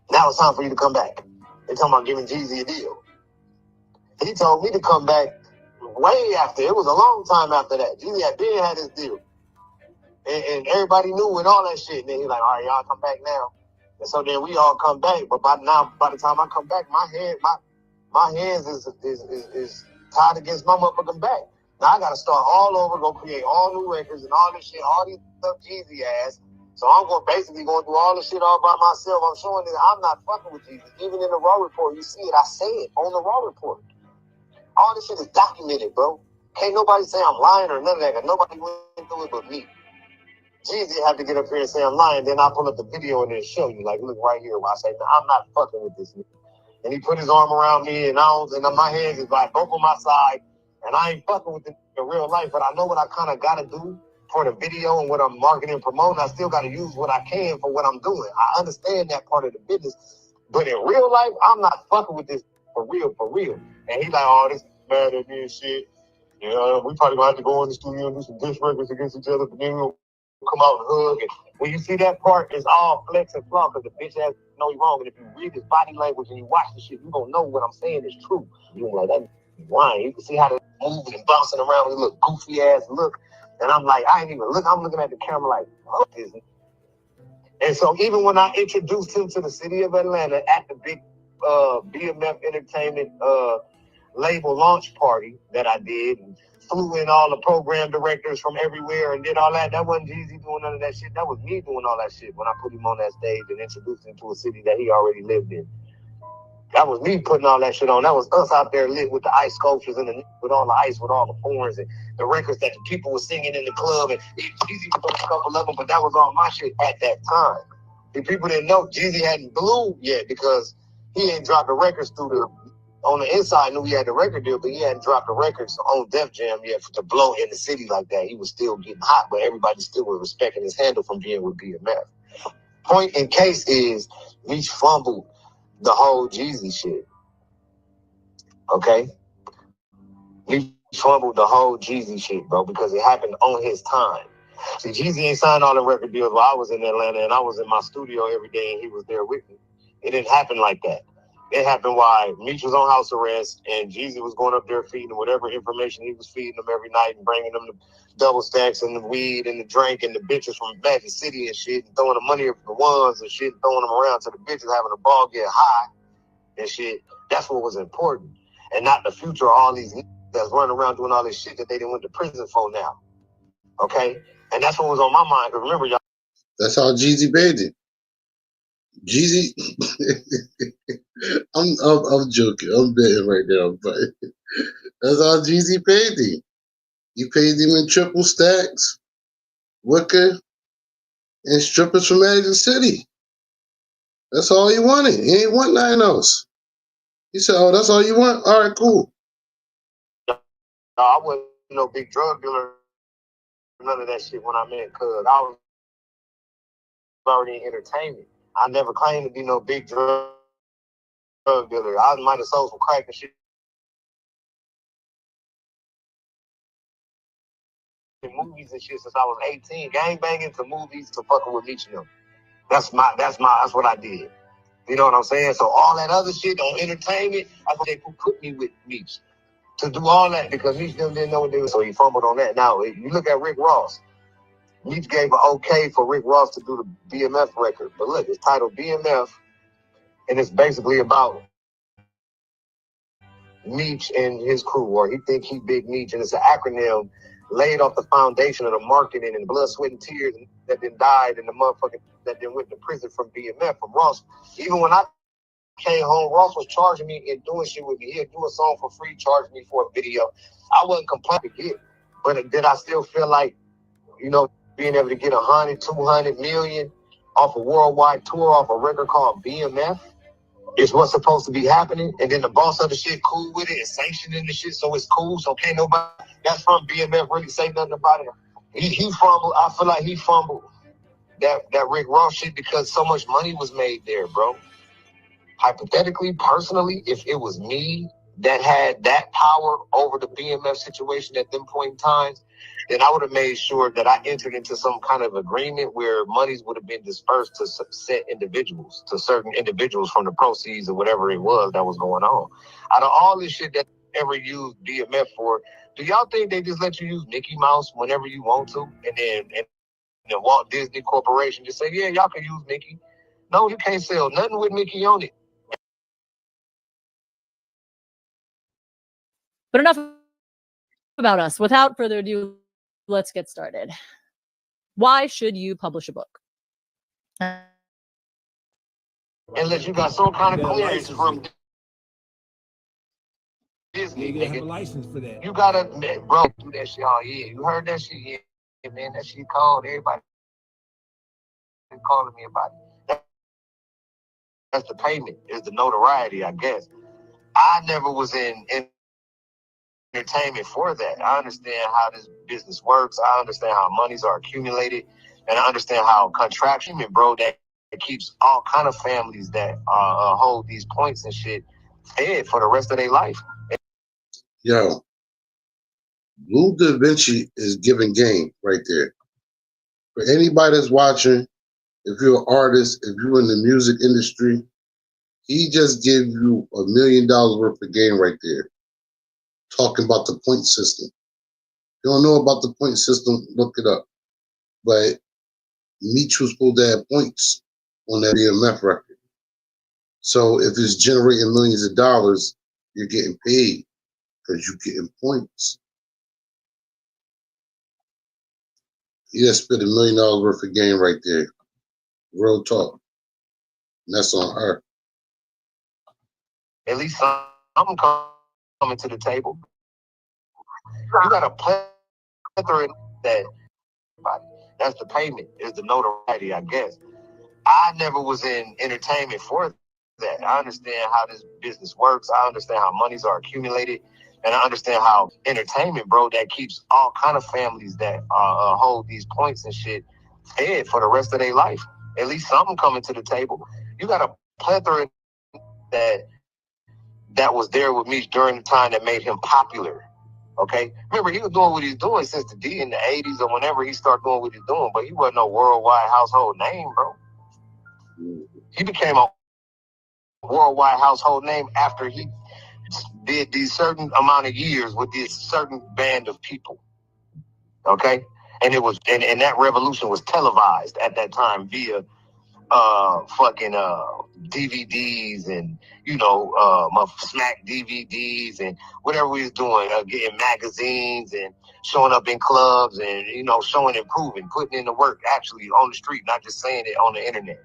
Now it's time for you to come back. They're talking about giving Jeezy a deal. He told me to come back way after. It was a long time after that. Jeezy had been had his deal. And everybody knew and all that shit. And then he's like, all right, y'all come back now. And so then we all come back. But by the time I come back, my hands is tied against my motherfucking back. Now I gotta start all over, go create all new records and all this shit, all these stuff Jeezy ass. So I'm basically going through all this shit all by myself. I'm showing that I'm not fucking with Jeezy. Even in the Raw report, you see it. I say it on the Raw report. All this shit is documented, bro. Can't nobody say I'm lying or none of that. Nobody went through it but me. Jeezy had to get up here and say I'm lying. Then I pull up the video and then show you. Like, look right here where I say, no, I'm not fucking with this nigga. And he put his arm around me, and my hands is like both on my side. And I ain't fucking with it in real life, but I know what I kind of got to do for the video and what I'm marketing and promoting. I still got to use what I can for what I'm doing. I understand that part of the business. But in real life, I'm not fucking with this for real, for real. And he like, oh, this mad at me and shit. You know, we probably gonna have to go in the studio and do some diss records against each other, but then we'll come out and hug. And when you see that part, it's all flex and flaw because the bitch has know you wrong. And if you read his body language and you watch the shit, you gonna know what I'm saying is true. You like that lying. You can see how they're moving and bouncing around with a little goofy ass look. And I'm like, I ain't even look. I'm looking at the camera like, what is it? And so even when I introduced him to the city of Atlanta at the big BMF Entertainment label launch party that I did, and flew in all the program directors from everywhere and did all that. That wasn't Jeezy doing none of that shit. That was me doing all that shit when I put him on that stage and introduced him to a city that he already lived in. That was me putting all that shit on. That was us out there lit with the ice sculptures and with all the ice, with all the horns and the records that the people were singing in the club. And Jeezy was on a couple of them, but that was all my shit at that time. And people didn't know Jeezy hadn't blew yet because he ain't dropped the records through the. On the inside, knew he had the record deal, but he hadn't dropped the records on Def Jam yet to blow in the city like that. He was still getting hot, but everybody still was respecting his handle from being with BMF. Point in case is, Meech fumbled the whole Jeezy shit. Okay? Meech fumbled the whole Jeezy shit, bro, because it happened on his time. See, Jeezy ain't signed all the record deals while I was in Atlanta, and I was in my studio every day, and he was there with me. It didn't happen like that. It happened while Meech was on house arrest and Jeezy was going up there feeding him whatever information he was feeding them every night and bringing them the double stacks and the weed and the drink and the bitches from Magic City and shit and throwing the money for the ones and shit and throwing them around to the bitches having a ball get high and shit. That's what was important. And not the future of all these niggas that's running around doing all this shit that they didn't went to prison for now. Okay? And that's what was on my mind. Because remember, y'all. That's how Jeezy paid it. Jeezy, I'm joking. I'm betting right now, but that's how Jeezy paid him. He paid him in triple stacks, wicker, and strippers from Magic City. That's all he wanted. He ain't want nothing else. He said, "Oh, that's all you want? All right, cool." No, I wasn't no big drug dealer, none of that shit when I met Cuz. I was already in entertainment. I never claimed to be no big drug dealer. I might have sold some crack and shit in movies and shit since I was 18. Gang banging to movies to fucking with Meech and them. That's what I did. You know what I'm saying? So all that other shit on entertainment, I thought they put me with Meech to do all that because Meech them didn't know what they were. So he fumbled on that. Now, if you look at Rick Ross, Meech gave an okay for Rick Ross to do the BMF record. But look, it's titled BMF, and it's basically about Meech and his crew, or he think he Big Meech, and it's an acronym laid off the foundation of the marketing and blood, sweat, and tears that then died and the motherfucker that then went to prison from BMF, from Ross. Even when I came home, Ross was charging me and doing shit with me. He'd do a song for free, charge me for a video. I wasn't complaining to get, but did I still feel like, you know, being able to get 100, 200 million off a worldwide tour off a record called BMF is what's supposed to be happening, and then the boss of the shit cool with it and sanctioning the shit, so it's cool. So can't nobody that's from BMF really say nothing about it. He fumbled. I feel like he fumbled that Rick Ross shit because so much money was made there, bro. Hypothetically, personally, if it was me that had that power over the BMF situation at them point in times, then I would have made sure that I entered into some kind of agreement where monies would have been dispersed to set individuals, to certain individuals from the proceeds or whatever it was that was going on. Out of all this shit that ever used BMF for, do y'all think they just let you use Mickey Mouse whenever you want to, and then Walt Disney Corporation just say, yeah, y'all can use Mickey? No, you can't sell nothing with Mickey on it. But enough about us. Without further ado, let's get started. Why should you publish a book? Unless you got some kind of clearance from Disney, you have a license for that. You gotta, bro, do that shit. Oh yeah, you heard that shit? Yeah, man, that shit called. Everybody calling me about it. That's the payment. Is the notoriety, I guess. I never was in entertainment for that. I understand how this business works. I understand how monies are accumulated, and I understand how contraction, bro, that keeps all kind of families that hold these points and shit fed for the rest of their life. Yo, Lou Da Vinci is giving game right there. For anybody that's watching, if you're an artist, if you're in the music industry, he just gave you $1 million worth of game right there. Talking about the point system. If you don't know about the point system, look it up. But Meech was supposed to have points on that BMF record. So if it's generating millions of dollars, you're getting paid because you're getting points. He just spent $1 million worth of game right there. Real talk. And that's on her. At least I'm coming to the table. You got a plethora that. That's the payment. Is the notoriety, I guess. I never was in entertainment for that. I understand how this business works. I understand how monies are accumulated, and I understand how entertainment, bro, that keeps all kind of families that hold these points and shit fed for the rest of their life. At least something coming to the table. You got a plethora that was there with me during the time that made him popular. Okay? Remember, he was doing what he's doing since the D in the 80s or whenever he started doing what he's doing, but he wasn't no worldwide household name, bro. He became a worldwide household name after he did these certain amount of years with this certain band of people. Okay? And it was, and that revolution was televised at that time via fucking DVDs and Smack DVDs and whatever we was doing, getting magazines and showing up in clubs and showing and proving, putting in the work actually on the street, not just saying it on the internet.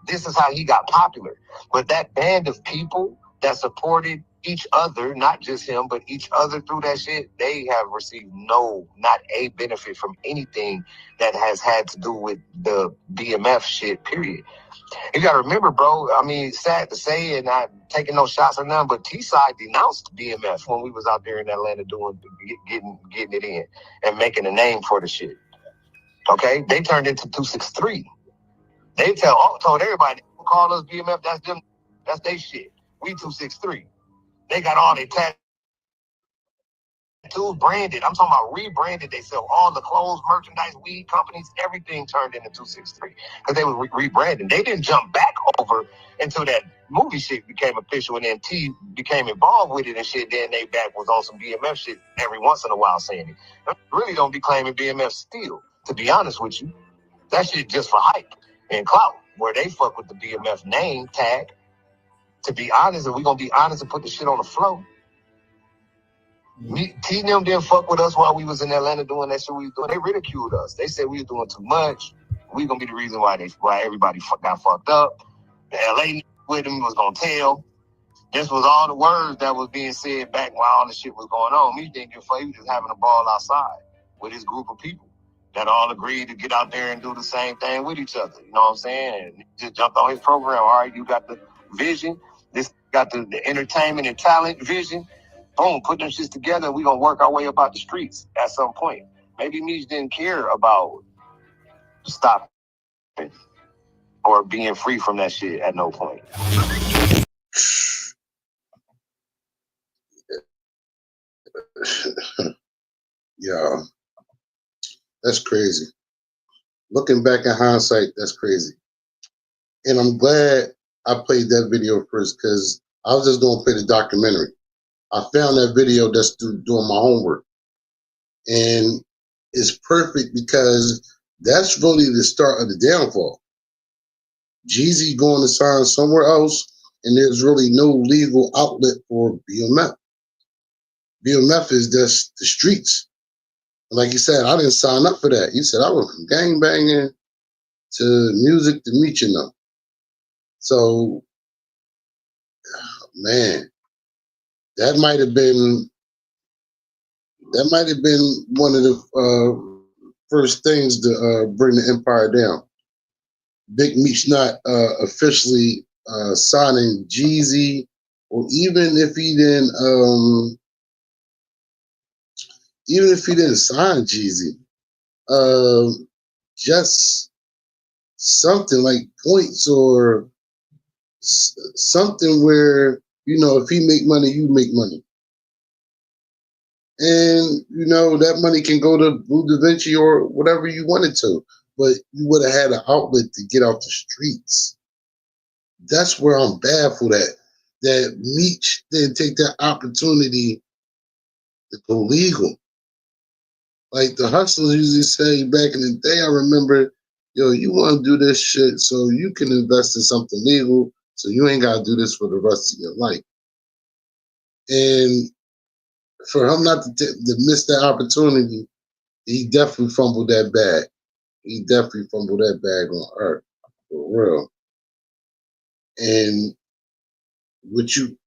This is how he got popular. But that band of people that supported each other, not just him, but each other through that shit, they have received not a benefit from anything that has had to do with the BMF shit, period. You gotta remember, bro, I mean, sad to say and not taking no shots or nothing, but T-Side denounced BMF when we was out there in Atlanta getting it in and making a name for the shit. Okay? They turned into 263. They told everybody, call us BMF, that's them, that's their shit. We 263. They got all their tattoos branded. I'm talking about rebranded. They sell all the clothes, merchandise, weed companies, everything turned into 263 because they were rebranding. They didn't jump back over until that movie shit became official and then T became involved with it and shit. Then they back was on some BMF shit every once in a while saying it. They really don't be claiming BMF still, to be honest with you. That shit just for hype and clout, where they fuck with the BMF name tag. To be honest, and we gonna be honest and put the shit on the floor. T and them didn't fuck with us while we was in Atlanta doing that shit we was doing. They ridiculed us. They said we was doing too much. We gonna be the reason why everybody got fucked up. The LA with them was gonna tell. This was all the words that was being said back while all the shit was going on. Me didn't give a fuck. He was just having a ball outside with his group of people that all agreed to get out there and do the same thing with each other. You know what I'm saying? And he just jumped on his program. All right, you got the vision. This got the entertainment and talent vision. Boom, put them shits together and we're going to work our way up out the streets at some point. Maybe Meech didn't care about stopping or being free from that shit at no point. Yeah, that's crazy. Looking back in hindsight, that's crazy. And I'm glad I played that video first because I was just going to play the documentary. I found that video just doing my homework. And it's perfect because that's really the start of the downfall. Jeezy going to sign somewhere else, and there's really no legal outlet for BMF. BMF is just the streets. Like you said, I didn't sign up for that. You said I went from gang banging to music to meeting them. So, man, that might have been one of the first things to bring the empire down. Big Meech not officially signing Jeezy, or even if he didn't sign Jeezy, just something like points or something where, if he make money, you make money. And, that money can go to Blue Da Vinci or whatever you wanted to, but you would have had an outlet to get off the streets. That's where I'm baffled at, that Meech didn't take that opportunity to go legal. Like the hustlers usually say back in the day, I remember, you want to do this shit so you can invest in something legal, so you ain't got to do this for the rest of your life. And for him not to miss that opportunity, he definitely fumbled that bag. He definitely fumbled that bag on earth, for real. And what did you?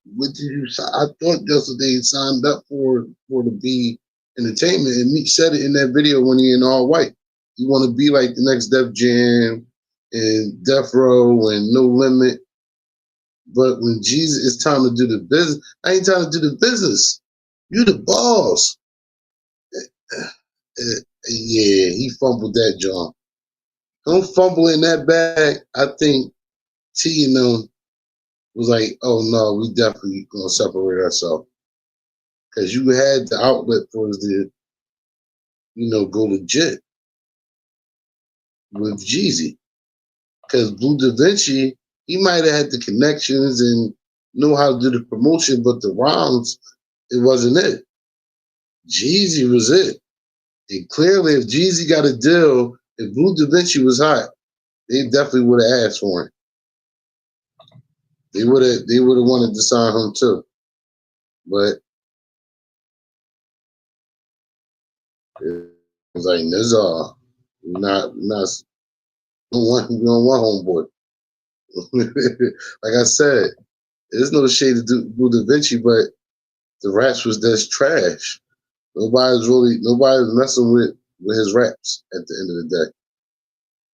I thought yesterday he signed up for the B Entertainment, and Meech said it in that video when he in all white. You want to be like the next Def Jam and Death Row and No Limit. But when Jesus, it's time to do the business. I ain't time to do the business. You the boss. Yeah, he fumbled that, John. Don't fumble in that bag. I think T and them was like, oh no, we definitely gonna separate ourselves. Because you had the outlet for us to, go legit with Jeezy. Because Blue Da Vinci, he might have had the connections and know how to do the promotion, but the rhymes, it wasn't it. Jeezy was it. And clearly, if Jeezy got a deal, if Blue Da Vinci was hot, they definitely would have asked for him. They would have wanted to sign him too. But it was like, Nizar, we don't want homeboy. Like I said, There's no shade to do Da Vinci, but the raps was just trash. Nobody was messing with his raps at the end of the day.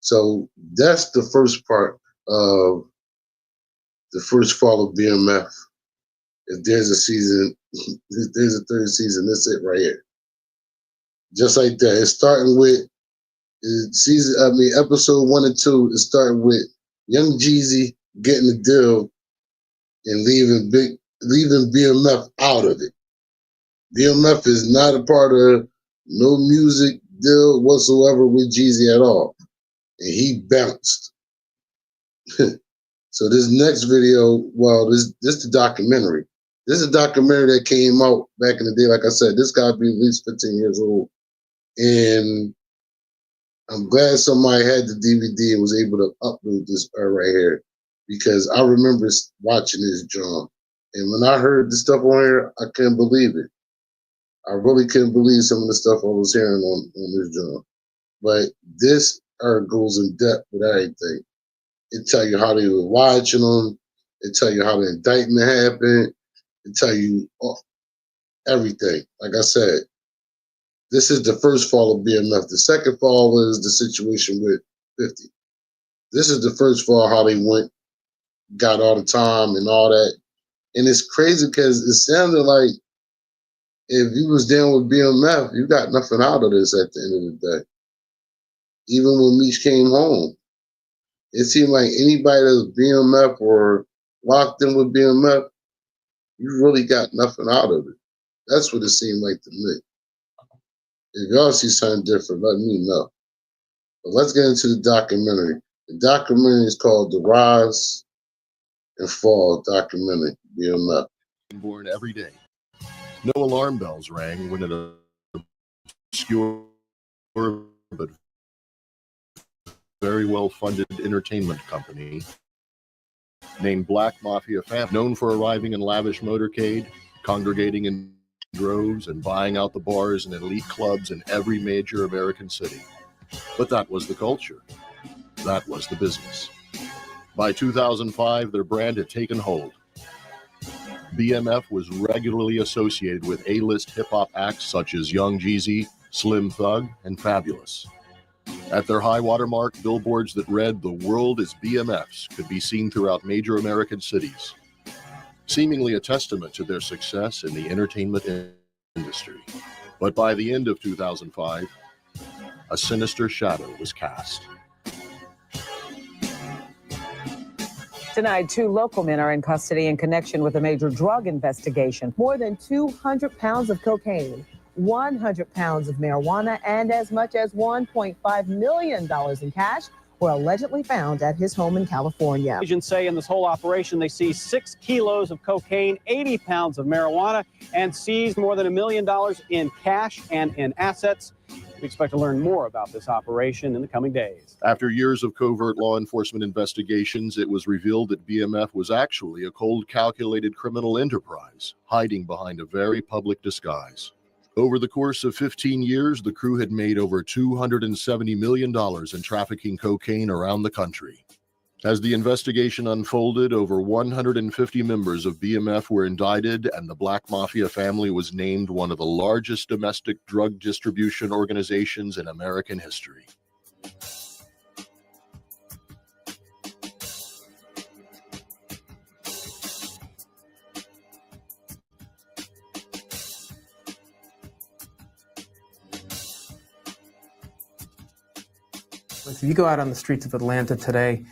So that's the first part of the first fall of BMF. If there's a season, if there's a third season, that's it right here. Just like that. It's starting with episode 1 and 2 is starting with Young Jeezy getting the deal and leaving BMF out of it. BMF is not a part of no music deal whatsoever with Jeezy at all. And he bounced. So this next video, this the documentary. This is a documentary that came out back in the day. Like I said, this got to be at least 15 years old. And I'm glad somebody had the DVD and was able to upload this right here, because I remember watching this drum. And when I heard the stuff on here, I couldn't believe it. I really couldn't believe some of the stuff I was hearing on this drum. But this goes in depth with everything. It tell you how they were watching them. It tell you how the indictment happened. It tell you everything. Like I said, this is the first fall of BMF. The second fall was the situation with 50. This is the first fall, how they got all the time and all that. And it's crazy because it sounded like if you was down with BMF, you got nothing out of this at the end of the day. Even when Meech came home, it seemed like anybody that was BMF or locked in with BMF, you really got nothing out of it. That's what it seemed like to me. If y'all see something different, let me know. But let's get into the documentary. The documentary is called The Rise and Fall Documentary, BMF. Born every day. No alarm bells rang when an obscure but very well-funded entertainment company named Black Mafia Family, known for arriving in lavish motorcade, congregating in droves, and buying out the bars and elite clubs in every major American city. But that was the culture. That was the business. By 2005, their brand had taken hold. BMF was regularly associated with A-list hip-hop acts such as Young Jeezy, Slim Thug, and Fabulous. At their high watermark, billboards that read "The world is BMF's" could be seen throughout major American cities, seemingly a testament to their success in the entertainment industry. But by the end of 2005, a sinister shadow was cast. Tonight, 2 local men are in custody in connection with a major drug investigation. More than 200 pounds of cocaine, 100 pounds of marijuana, and as much as $1.5 million in cash were allegedly found at his home in California. Agents say in this whole operation, they seized 6 kilos of cocaine, 80 pounds of marijuana, and seized more than $1 million in cash and in assets. We expect to learn more about this operation in the coming days. After years of covert law enforcement investigations, it was revealed that BMF was actually a cold, calculated criminal enterprise, hiding behind a very public disguise. Over the course of 15 years, the crew had made over $270 million in trafficking cocaine around the country. As the investigation unfolded, over 150 members of BMF were indicted, and the Black Mafia family was named one of the largest domestic drug distribution organizations in American history. If you go out on the streets of Atlanta today,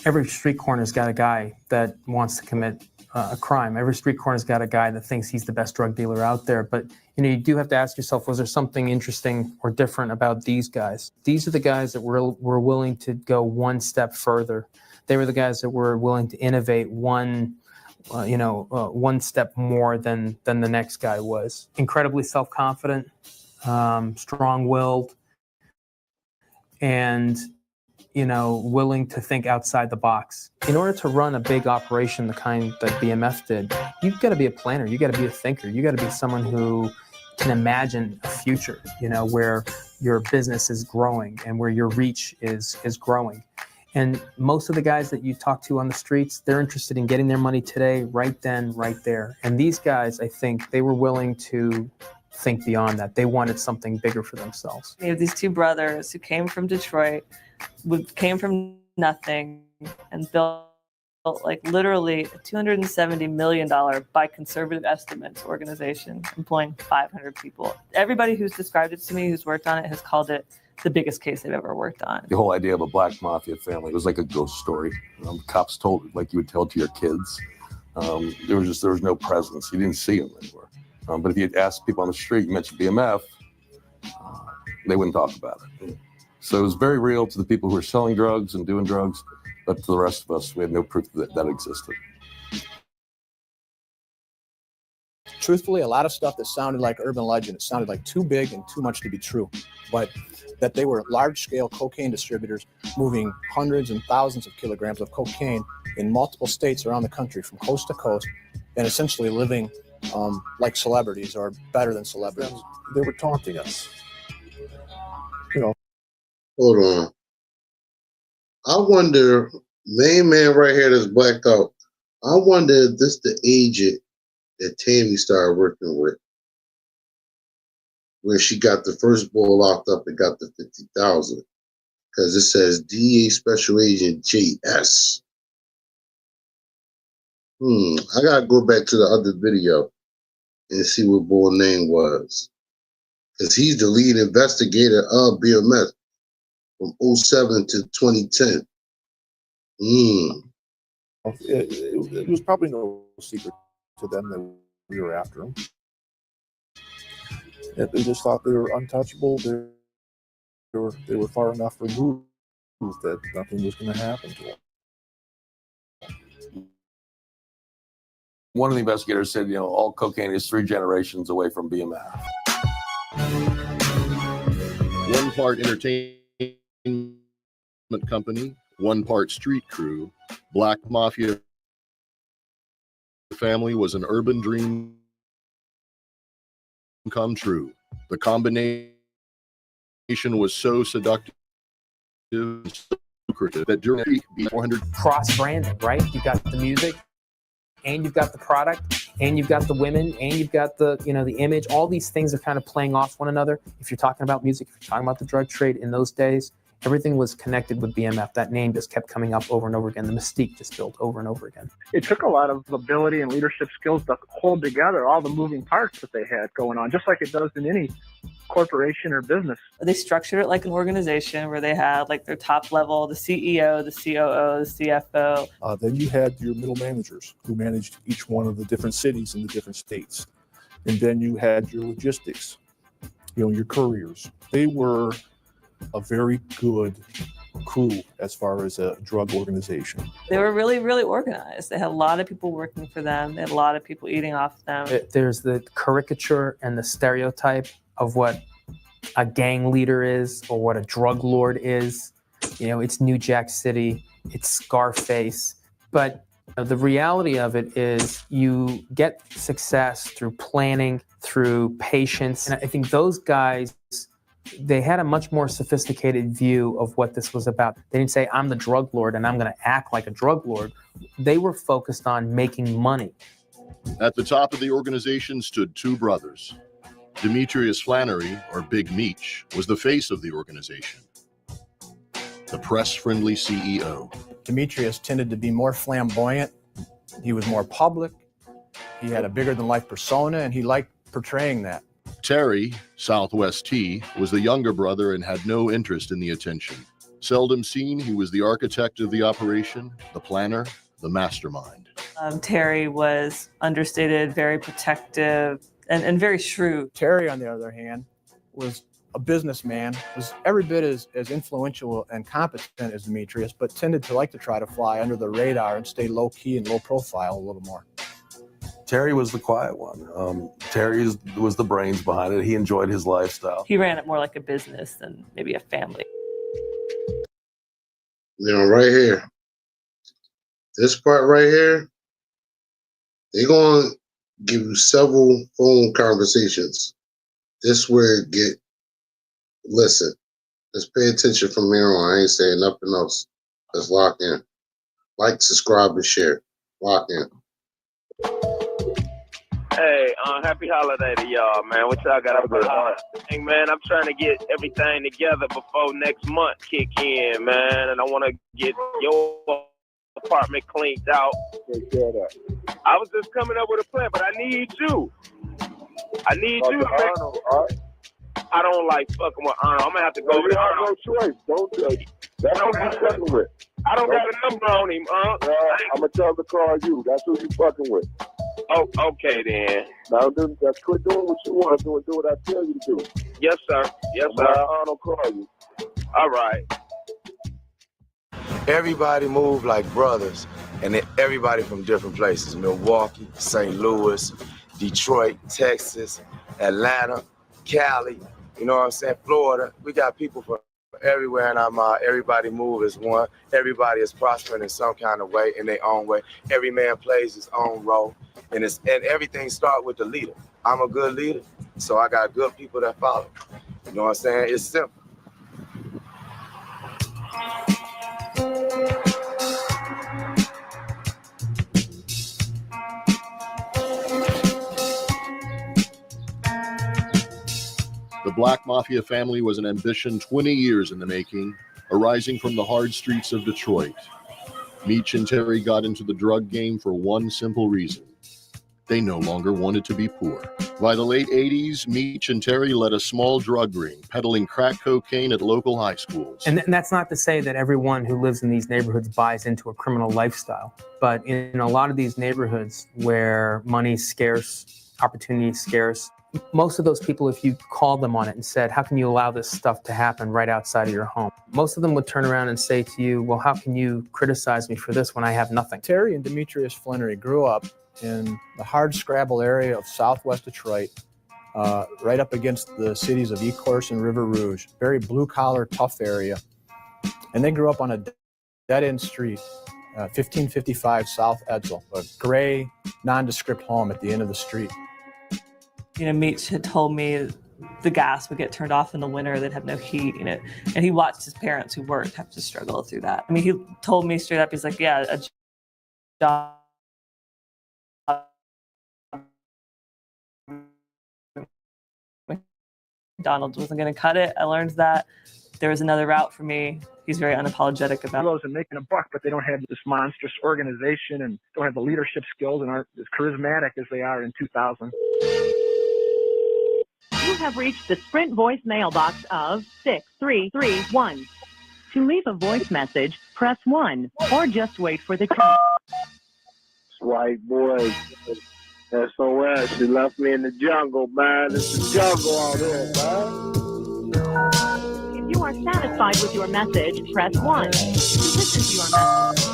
every street corner's got a guy that wants to commit a crime. Every street corner's got a guy that thinks he's the best drug dealer out there. But you do have to ask yourself, was there something interesting or different about these guys? These are the guys that were willing to go one step further. They were the guys that were willing to innovate one step more than the next guy was. Incredibly self-confident, strong-willed, and willing to think outside the box. In order to run a big operation the kind that BMF did, you've got to be a planner, you got to be a thinker, you got to be someone who can imagine a future, where your business is growing and where your reach is growing. And most of the guys that you talk to on the streets, they're interested in getting their money today, right then, right there. And these guys, I think, they were willing to think beyond that. They wanted something bigger for themselves. You have these two brothers who came from Detroit, came from nothing, and built like literally a $270 million by conservative estimates organization employing 500 people. Everybody who's described it to me, who's worked on it, has called it the biggest case they've ever worked on. The whole idea of a black mafia family was like a ghost story. Cops told it like you would tell it to your kids. There was no presence. You didn't see them anywhere. But if you asked people on the street, you mentioned BMF, they wouldn't talk about it. So it was very real to the people who were selling drugs and doing drugs, but to the rest of us, we had no proof that that existed. Truthfully, a lot of stuff that sounded like urban legend, it sounded like too big and too much to be true. But that they were large-scale cocaine distributors moving hundreds and thousands of kilograms of cocaine in multiple states around the country from coast to coast and essentially living like celebrities or better than celebrities. They were taunting us. You know. Hold on. I wonder, main man right here that's blacked out, I wonder if this the agent that Tammy started working with when she got the first boy locked up and got the 50,000. Because it says DA Special Agent JS. I gotta go back to the other video and see what boy name was. Because he's the lead investigator of BMF from 07 to 2010. It was probably no secret to them that we were after them. They just thought they were untouchable. They were far enough removed that nothing was going to happen to them. One of the investigators said, all cocaine is 3 generations away from BMF. One part entertainment company, one part street crew, Black Mafia family was an urban dream come true. The combination was so seductive and so lucrative that during the peak, 400 cross-branding, right? You got the music, and you've got the product, and you've got the women, and you've got the the image. All these things are kind of playing off one another. If you're talking about music, if you're talking about the drug trade in those days, everything was connected with BMF. That name just kept coming up over and over again. The mystique just built over and over again. It took a lot of ability and leadership skills to hold together all the moving parts that they had going on, just like it does in any corporation or business. They structured it like an organization where they had like their top level, the CEO, the COO, the CFO. Then you had your middle managers who managed each one of the different cities in the different states. And then you had your logistics, your couriers. They were a very good crew as far as a drug organization. They were really, really organized. They had a lot of people working for them. They had a lot of people eating off them. There's the caricature and the stereotype of what a gang leader is or what a drug lord is. It's New Jack City, it's Scarface. But the reality of it is you get success through planning, through patience. And I think those guys, they had a much more sophisticated view of what this was about. They didn't say, I'm the drug lord and I'm going to act like a drug lord. They were focused on making money. At the top of the organization stood 2 brothers. Demetrius Flannery, or Big Meech, was the face of the organization, the press-friendly CEO. Demetrius tended to be more flamboyant. He was more public. He had a bigger-than-life persona, and he liked portraying that. Terry, Southwest T, was the younger brother and had no interest in the attention. Seldom seen, he was the architect of the operation, the planner, the mastermind. Terry was understated, very protective, and very shrewd. Terry, on the other hand, was a businessman, was every bit as influential and competent as Demetrius, but tended to like to try to fly under the radar and stay low-key and low profile a little more. Terry was the quiet one. Terry was the brains behind it. He enjoyed his lifestyle. He ran it more like a business than maybe a family. Right here. This part right here, they're going to give you several phone conversations. This where it get, listen, let's pay attention from here on. I ain't saying nothing else Let's lock in. Like, subscribe, and share. Lock in. Hey, happy holiday to y'all, man. What y'all got up for the holiday? Hey, man, I'm trying to get everything together before next month kick in, man. And I want to get your apartment cleaned out. Take care of that. I was just coming up with a plan, but I need you. I need you to make... Arnold, all right? I don't like fucking with Arnold. I'm going to have to go with You have Arnold. no choice. Don't do it. That's who you fucking with. I don't got a number on him, I'm going to tell him to call you. That's who you fucking with. Oh, okay, then. Now, just quit doing what you want to do and do what I tell you to do. Yes, sir. Yes, sir. Arnold call you. All right. Everybody move like brothers, and everybody from different places. Milwaukee, St. Louis, Detroit, Texas, Atlanta, Cali, you know what I'm saying, Florida. We got people from everywhere, and everybody move as one. Everybody is prospering in some kind of way, in their own way. Every man plays his own role, and everything starts with the leader. I'm a good leader, so I got good people that follow. You know what I'm saying? It's simple. The Black Mafia family was an ambition 20 years in the making, arising from the hard streets of Detroit. Meech and Terry got into the drug game for one simple reason. They no longer wanted to be poor. By the late 80s, Meech and Terry led a small drug ring, peddling crack cocaine at local high schools. And that's not to say that everyone who lives in these neighborhoods buys into a criminal lifestyle. But in a lot of these neighborhoods where money's scarce, opportunity is scarce, most of those people, if you called them on it and said, how can you allow this stuff to happen right outside of your home? Most of them would turn around and say to you, well, how can you criticize me for this when I have nothing? Terry and Demetrius Flannery grew up in the hardscrabble area of southwest Detroit, right up against the cities of Ecorse and River Rouge, very blue-collar, tough area. And they grew up on a dead-end street, 1555 South Edsel, a gray, nondescript home at the end of the street. You know, Meech had told me the gas would get turned off in the winter, they'd have no heat in it. And he watched his parents who worked have to struggle through that. I mean, he told me straight up, he's like, yeah, a job McDonald's wasn't going to cut it. I learned that there was another route for me. He's very unapologetic about and making a buck, but they don't have this monstrous organization and don't have the leadership skills and aren't as charismatic as they are in 2000. You have reached the Sprint voice mailbox of 6331. To leave a voice message, press 1 or just wait for the tone. White boy, SOS, she left me in the jungle, man. It's the jungle out here, man. If you are satisfied with your message, press 1. To listen to your message.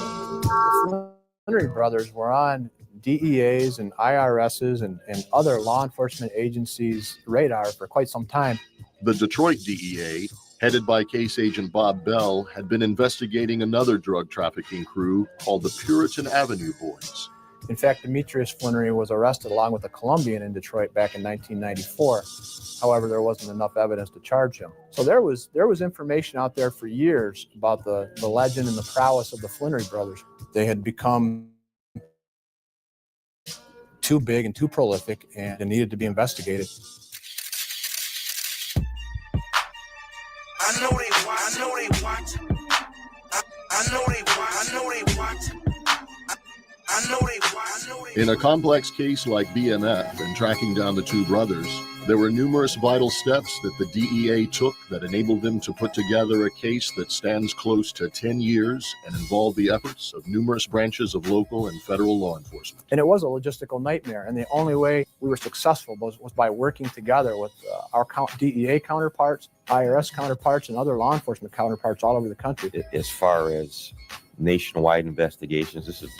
The Flannery brothers were on DEA's and IRS's and other law enforcement agencies' radar for quite some time. The Detroit DEA, headed by case agent Bob Bell, had been investigating another drug trafficking crew called the Puritan Avenue Boys. In fact, Demetrius Flannery was arrested along with a Colombian in Detroit back in 1994. However, there wasn't enough evidence to charge him. So there was information out there for years about the legend and the prowess of the Flannery brothers. They had become too big and too prolific and needed to be investigated. I know they watch. I know they watch. I know they watch. I know they watch. I know they watch. In a complex case like BMF and tracking down the two brothers, there were numerous vital steps that the DEA took that enabled them to put together a case that stands close to 10 years and involved the efforts of numerous branches of local and federal law enforcement. And it was a logistical nightmare. And the only way we were successful was by working together with our DEA counterparts, IRS counterparts, and other law enforcement counterparts all over the country. As far as nationwide investigations, this is,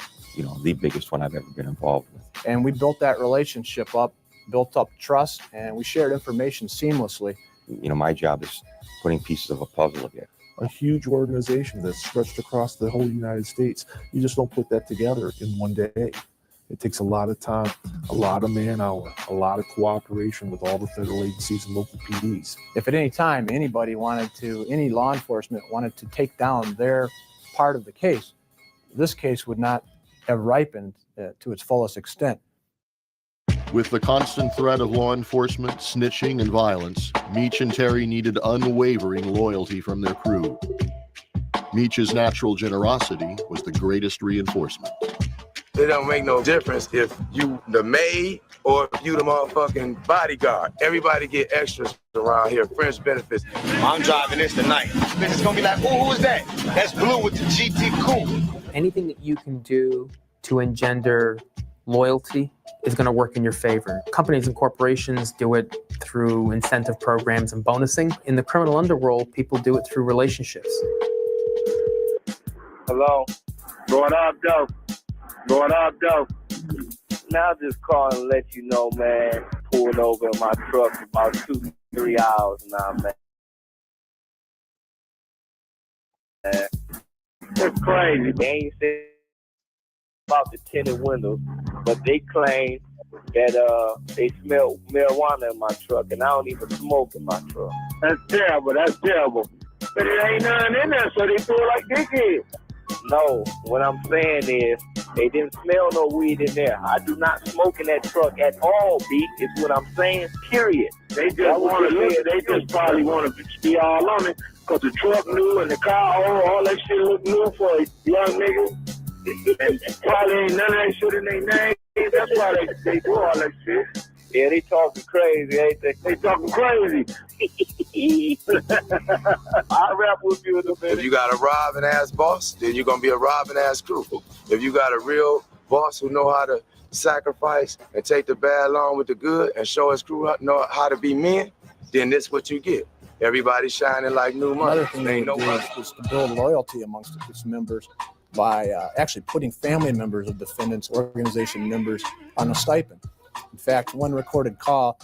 the biggest one I've ever been involved with. And we built that relationship up, built up trust, and we shared information seamlessly. My job is putting pieces of a puzzle together. A huge organization that's stretched across the whole United States. You just don't put that together in one day. It takes a lot of time, a lot of man hour, a lot of cooperation with all the federal agencies and local PDs. If at any time any law enforcement wanted to take down their part of the case, this case would not have ripened to its fullest extent. With the constant threat of law enforcement, snitching, and violence, Meech and Terry needed unwavering loyalty from their crew. Meech's natural generosity was the greatest reinforcement. It don't make no difference if you the maid or if you the motherfucking bodyguard. Everybody get extras around here, friends benefits. I'm driving this tonight. It's gonna be like, oh, who is that? That's Blue with the GT Cool. Anything that you can do to engender loyalty is going to work in your favor. Companies and corporations do it through incentive programs and bonusing. In the criminal underworld, people do it through relationships. Hello? Going up, though. Going up, though. Now just call and let you know, man. Pulled over in my truck for about 2-3 hours now, man. It's crazy. They ain't said about the tinted windows, but they claim that they smell marijuana in my truck, and I don't even smoke in my truck. That's terrible. That's terrible. But it ain't none in there, so they feel like dickheads. No, what I'm saying is they didn't smell no weed in there. I do not smoke in that truck at all, B, is what I'm saying, period. They just want to look. They just probably want to be all on it because the truck new and the car, all that shit look new for a young nigga. And probably ain't none of that shit in their name. That's why they do all that shit. Yeah, they talking crazy, ain't they? They talking crazy. I'll rap with you in a minute. If you got a robbing ass boss, then you're gonna be a robbing ass crew. If you got a real boss who know how to sacrifice and take the bad along with the good and show his crew know how to be men, then this what you get. Everybody shining like new money. Another thing they would do is to build loyalty amongst its members by actually putting family members of defendants, organization members on a stipend. In fact, one recorded call,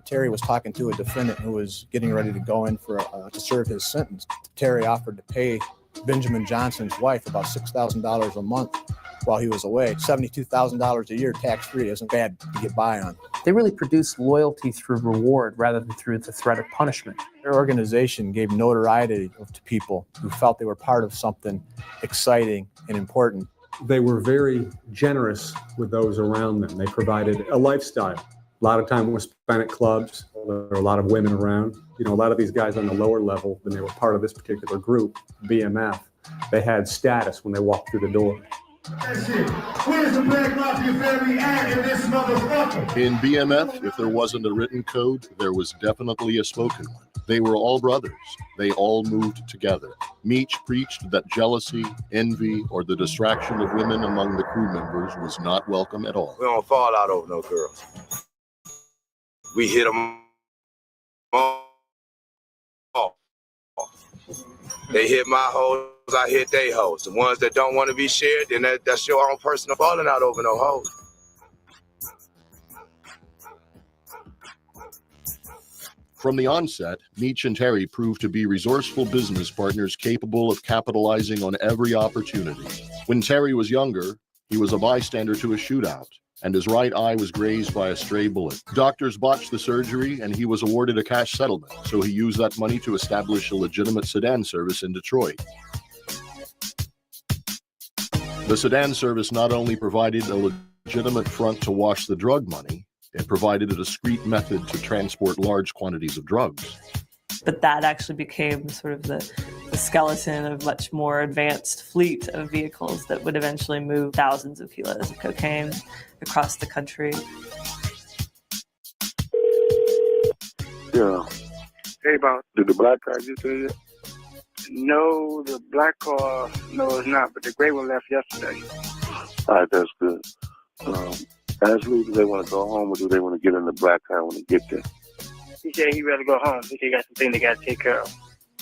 Terry was talking to a defendant who was getting ready to go in for to serve his sentence. Terry offered to pay Benjamin Johnson's wife about $6,000 a month while he was away. $72,000 a year tax-free isn't bad to get by on. They really produce loyalty through reward rather than through the threat of punishment. Their organization gave notoriety to people who felt they were part of something exciting and important. They were very generous with those around them. They provided a lifestyle. A lot of time was spent at clubs. There were a lot of women around. You know, a lot of these guys on the lower level, when they were part of this particular group, BMF, they had status when they walked through the door. Where's the Black Mafia family at in this motherfucker? In BMF, if there wasn't a written code, there was definitely a spoken one. They were all brothers. They all moved together. Meech preached that jealousy, envy, or the distraction of women among the crew members was not welcome at all. We don't fall out over no girls. We hit them all. They hit my hoes, I hit they hoes. The ones that don't want to be shared, then that's your own personal falling out over no hoes. From the onset, Meech and Terry proved to be resourceful business partners capable of capitalizing on every opportunity. When Terry was younger, he was a bystander to a shootout, and his right eye was grazed by a stray bullet. Doctors botched the surgery, and he was awarded a cash settlement, so he used that money to establish a legitimate sedan service in Detroit. The sedan service not only provided a legitimate front to wash the drug money, it provided a discreet method to transport large quantities of drugs. But that actually became sort of the skeleton of a much more advanced fleet of vehicles that would eventually move thousands of kilos of cocaine across the country. Yeah. Hey, boss. Did the black car get to you? No, the black car, no, it's not. But the gray one left yesterday. All right, that's good. Ashley, do they want to go home or do they want to get in the black car when they get there? He said he rather go home. He said he got some things they got to take care of.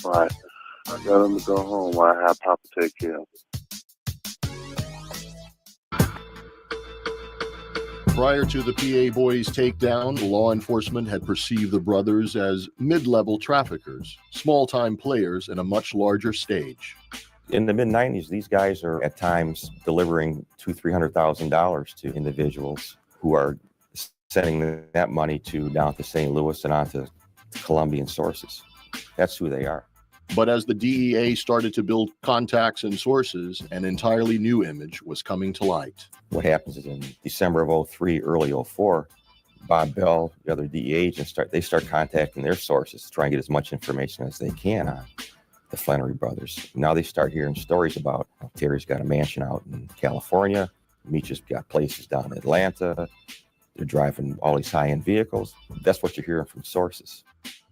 All right. I got him to go home while I have Papa take care of it. Prior to the PA Boys' takedown, law enforcement had perceived the brothers as mid-level traffickers, small-time players in a much larger stage. In the mid-90s, these guys are at times delivering $200,000-$300,000 to individuals who are sending that money down to St. Louis and on to Colombian sources. That's who they are. But as the DEA started to build contacts and sources, an entirely new image was coming to light. What happens is in December of 03, early 04, Bob Bell, the other DEA agents, start contacting their sources to try and get as much information as they can on the Flannery brothers. Now they start hearing stories about Terry's got a mansion out in California, Meech has got places down in Atlanta, they're driving all these high-end vehicles. That's what you're hearing from sources.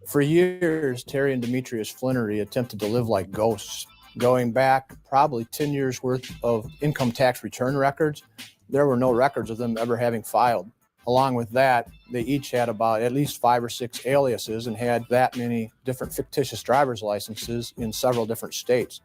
For years, Terry and Demetrius Flannery attempted to live like ghosts. Going back probably 10 years worth of income tax return records, there were no records of them ever having filed. Along with that, they each had about at least 5 or 6 aliases and had that many different fictitious driver's licenses in several different states.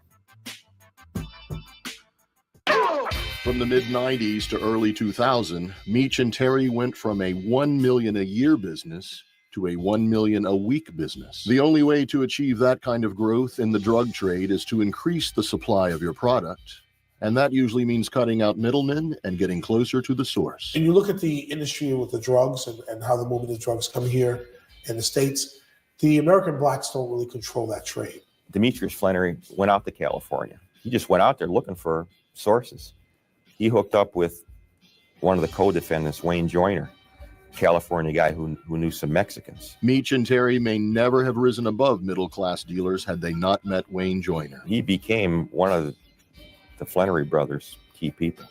From the mid-90s to early 2000, Meech and Terry went from a $1 million a year business to a $1 million a week business. The only way to achieve that kind of growth in the drug trade is to increase the supply of your product, and that usually means cutting out middlemen and getting closer to the source. And you look at the industry with the drugs and how the movement of drugs come here in the States, the American blacks don't really control that trade. Demetrius Flannery went out to California. He just went out there looking for sources. He hooked up with one of the co-defendants, Wayne Joyner, California guy who knew some Mexicans. Meech and Terry may never have risen above middle-class dealers had they not met Wayne Joyner. He became one of the Flannery brothers' key people.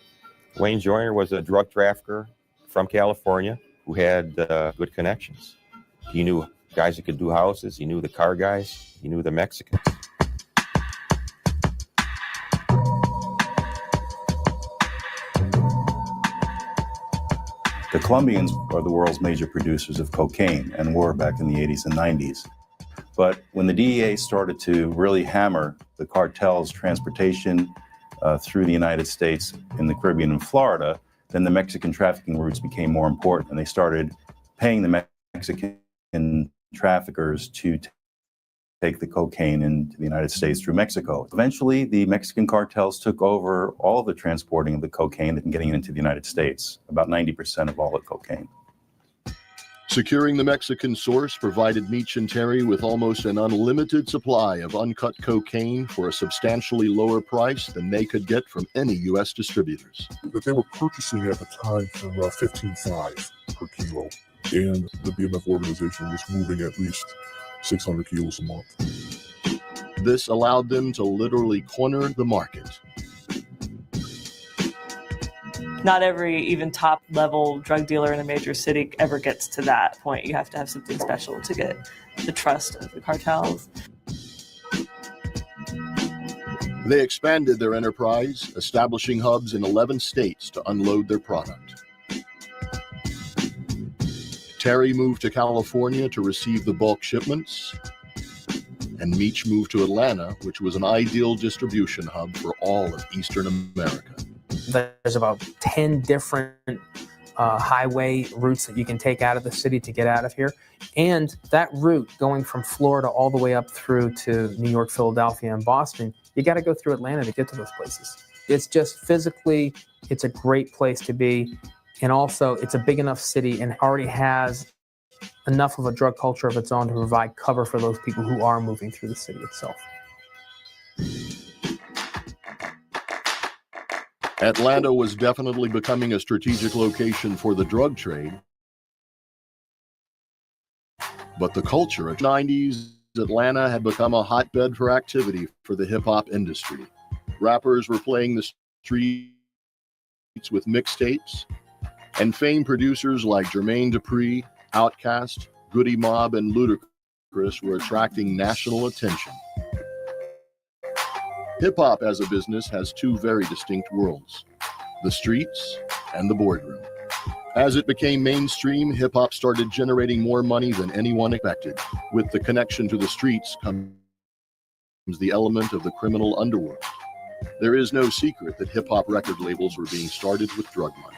Wayne Joyner was a drug trafficker from California who had good connections. He knew guys that could do houses. He knew the car guys. He knew the Mexicans. The Colombians are the world's major producers of cocaine and were back in the 80s and 90s. But when the DEA started to really hammer the cartel's transportation through the United States in the Caribbean and Florida, then the Mexican trafficking routes became more important, and they started paying the Mexican traffickers to take the cocaine into the United States through Mexico. Eventually, the Mexican cartels took over all the transporting of the cocaine and getting it into the United States, about 90% of all the cocaine. Securing the Mexican source provided Meech and Terry with almost an unlimited supply of uncut cocaine for a substantially lower price than they could get from any U.S. distributors. That they were purchasing at the time for $15.5 per kilo, and the BMF organization was moving at least 600 kilos a month. This allowed them to literally corner the market. Not every even top level drug dealer in a major city ever gets to that point. You have to have something special to get the trust of the cartels. They expanded their enterprise, establishing hubs in 11 states to unload their product. Terry moved to California to receive the bulk shipments, and Meech moved to Atlanta, which was an ideal distribution hub for all of Eastern America. There's about 10 different highway routes that you can take out of the city to get out of here. And that route going from Florida all the way up through to New York, Philadelphia, and Boston, you got to go through Atlanta to get to those places. It's just physically, it's a great place to be. And also, it's a big enough city and already has enough of a drug culture of its own to provide cover for those people who are moving through the city itself. Atlanta was definitely becoming a strategic location for the drug trade. But the culture of the 90s, Atlanta had become a hotbed for activity for the hip-hop industry. Rappers were playing the streets with mixtapes, and famed producers like Jermaine Dupri, Outkast, Goody Mob, and Ludacris were attracting national attention. Hip-hop as a business has two very distinct worlds, the streets and the boardroom. As it became mainstream, hip-hop started generating more money than anyone expected. With the connection to the streets comes the element of the criminal underworld. There is no secret that hip-hop record labels were being started with drug money.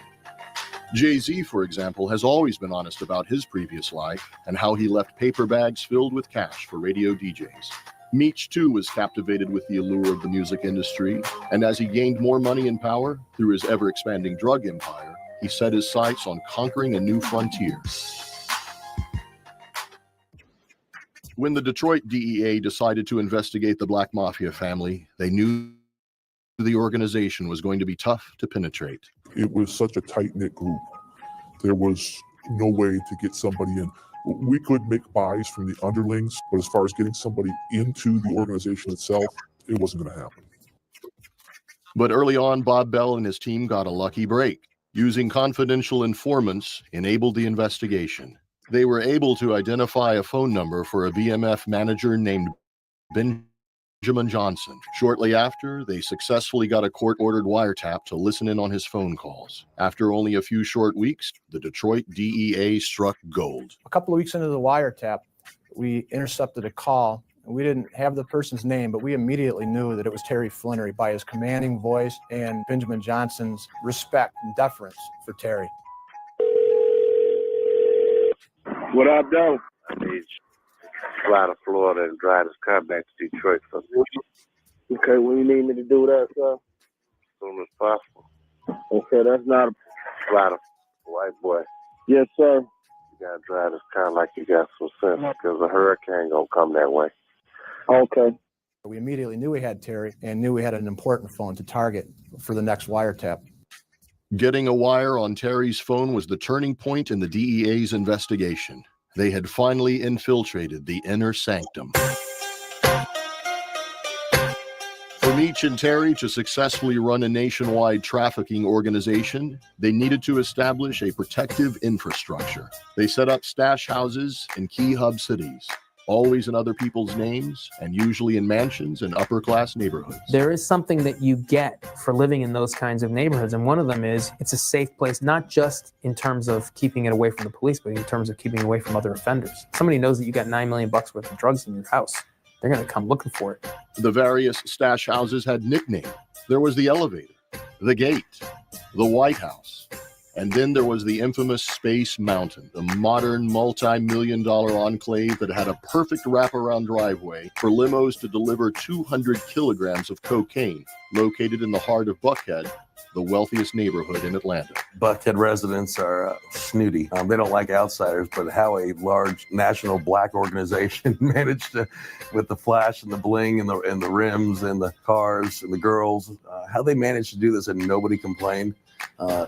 Jay-Z, for example, has always been honest about his previous life and how he left paper bags filled with cash for radio DJs. Meech, too, was captivated with the allure of the music industry, and as he gained more money and power through his ever-expanding drug empire, he set his sights on conquering a new frontier. When the Detroit DEA decided to investigate the Black Mafia family, they knew the organization was going to be tough to penetrate. It was such a tight-knit group. There was no way to get somebody in. We could make buys from the underlings, but as far as getting somebody into the organization itself, it wasn't going to happen. But early on, Bob Bell and his team got a lucky break. Using confidential informants enabled the investigation. They were able to identify a phone number for a BMF manager named Benjamin Johnson. Shortly after, they successfully got a court-ordered wiretap to listen in on his phone calls. After only a few short weeks, the Detroit DEA struck gold. A couple of weeks into the wiretap, we intercepted a call. We didn't have the person's name, but we immediately knew that it was Terry Flannery by his commanding voice and Benjamin Johnson's respect and deference for Terry. What up, though? I need you to fly to Florida and drive this car back to Detroit for me. Okay, when you need me to do that, sir? As soon as possible. Okay, that's not a... Fly to white boy. Yes, sir. You gotta drive this car like you got some sense, because a hurricane gonna come that way. Okay. We immediately knew we had Terry and knew we had an important phone to target for the next wiretap. Getting a wire on Terry's phone was the turning point in the DEA's investigation. They had finally infiltrated the inner sanctum. For Meach and Terry to successfully run a nationwide trafficking organization, they needed to establish a protective infrastructure. They set up stash houses in key hub cities, always in other people's names, and usually in mansions and upper-class neighborhoods. There is something that you get for living in those kinds of neighborhoods, and one of them is it's a safe place, not just in terms of keeping it away from the police, but in terms of keeping it away from other offenders. Somebody knows that you got $9 million worth of drugs in your house. They're going to come looking for it. The various stash houses had nicknames. There was the Elevator, the Gate, the White House, and then there was the infamous Space Mountain, the modern multi-million-dollar enclave that had a perfect wraparound driveway for limos to deliver 200 kilograms of cocaine, located in the heart of Buckhead, the wealthiest neighborhood in Atlanta. Buckhead residents are snooty. They don't like outsiders, but how a large national black organization managed to, with the flash and the bling and the rims and the cars and the girls, how they managed to do this and nobody complained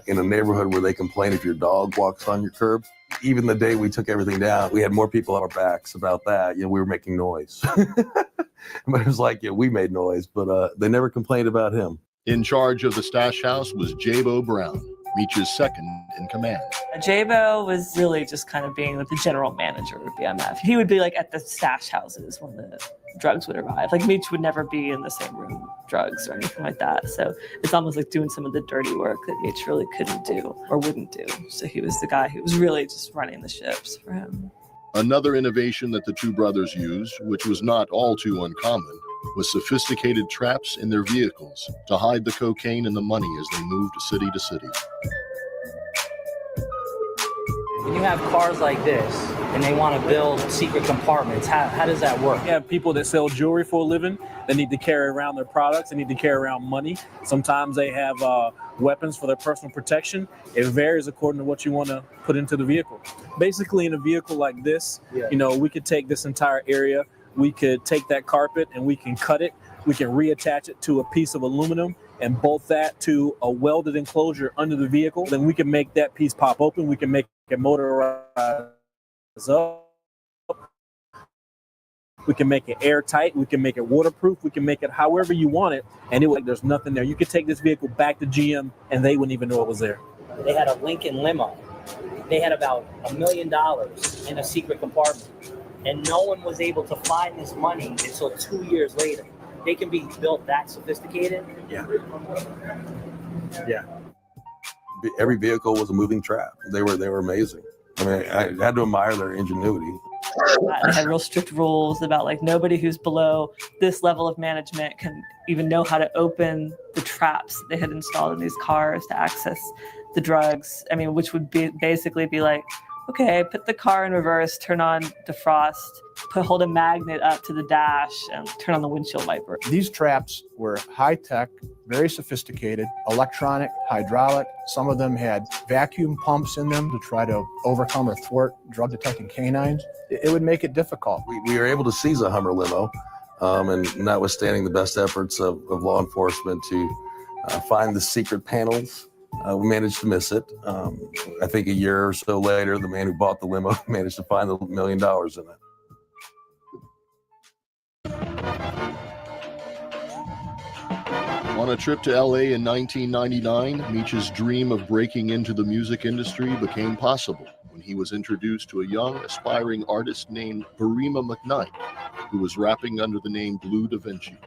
in a neighborhood where they complain if your dog walks on your curb. Even the day we took everything down, we had more people on our backs about that. We were making noise. But it was like, we made noise, but they never complained about him. In charge of the stash house was Jabo Brown, Meach's second in command. Jabo was really just kind of being like the general manager of BMF. He would be like at the stash houses when the drugs would arrive. Like Meach would never be in the same room with drugs or anything like that. So it's almost like doing some of the dirty work that Meach really couldn't do or wouldn't do. So he was the guy who was really just running the ships for him. Another innovation that the two brothers used, which was not all too uncommon, was sophisticated traps in their vehicles to hide the cocaine and the money as they moved city to city. When you have cars like this and they want to build secret compartments, how does that work? You have people that sell jewelry for a living. They need to carry around their products. They need to carry around money. Sometimes they have weapons for their personal protection. It varies according to what you want to put into the vehicle. Basically, in a vehicle like this, we could take this entire area. We could take that carpet and we can cut it. We can reattach it to a piece of aluminum and bolt that to a welded enclosure under the vehicle. Then we can make that piece pop open. We can make it motorized up. We can make it airtight. We can make it waterproof. We can make it however you want it. And there's nothing there. You could take this vehicle back to GM and they wouldn't even know it was there. They had a Lincoln limo. They had about $1 million in a secret compartment. And no one was able to find this money until 2 years later. They can be built that sophisticated. Yeah. Every vehicle was a moving trap. They were amazing. I mean, I had to admire their ingenuity. They had real strict rules about like nobody who's below this level of management can even know how to open the traps they had installed in these cars to access the drugs. I mean, which would basically be like okay, put the car in reverse, turn on defrost, hold a magnet up to the dash, and turn on the windshield wiper. These traps were high-tech, very sophisticated, electronic, hydraulic. Some of them had vacuum pumps in them to try to overcome or thwart drug-detecting canines. It would make it difficult. We were able to seize a Hummer limo, and notwithstanding the best efforts of law enforcement to find the secret panels, we managed to miss it. I think a year or so later, the man who bought the limo managed to find the $1 million in it. On a trip to LA in 1999, Meech's dream of breaking into the music industry became possible when he was introduced to a young, aspiring artist named Barima McKnight, who was rapping under the name Blue Da Vinci.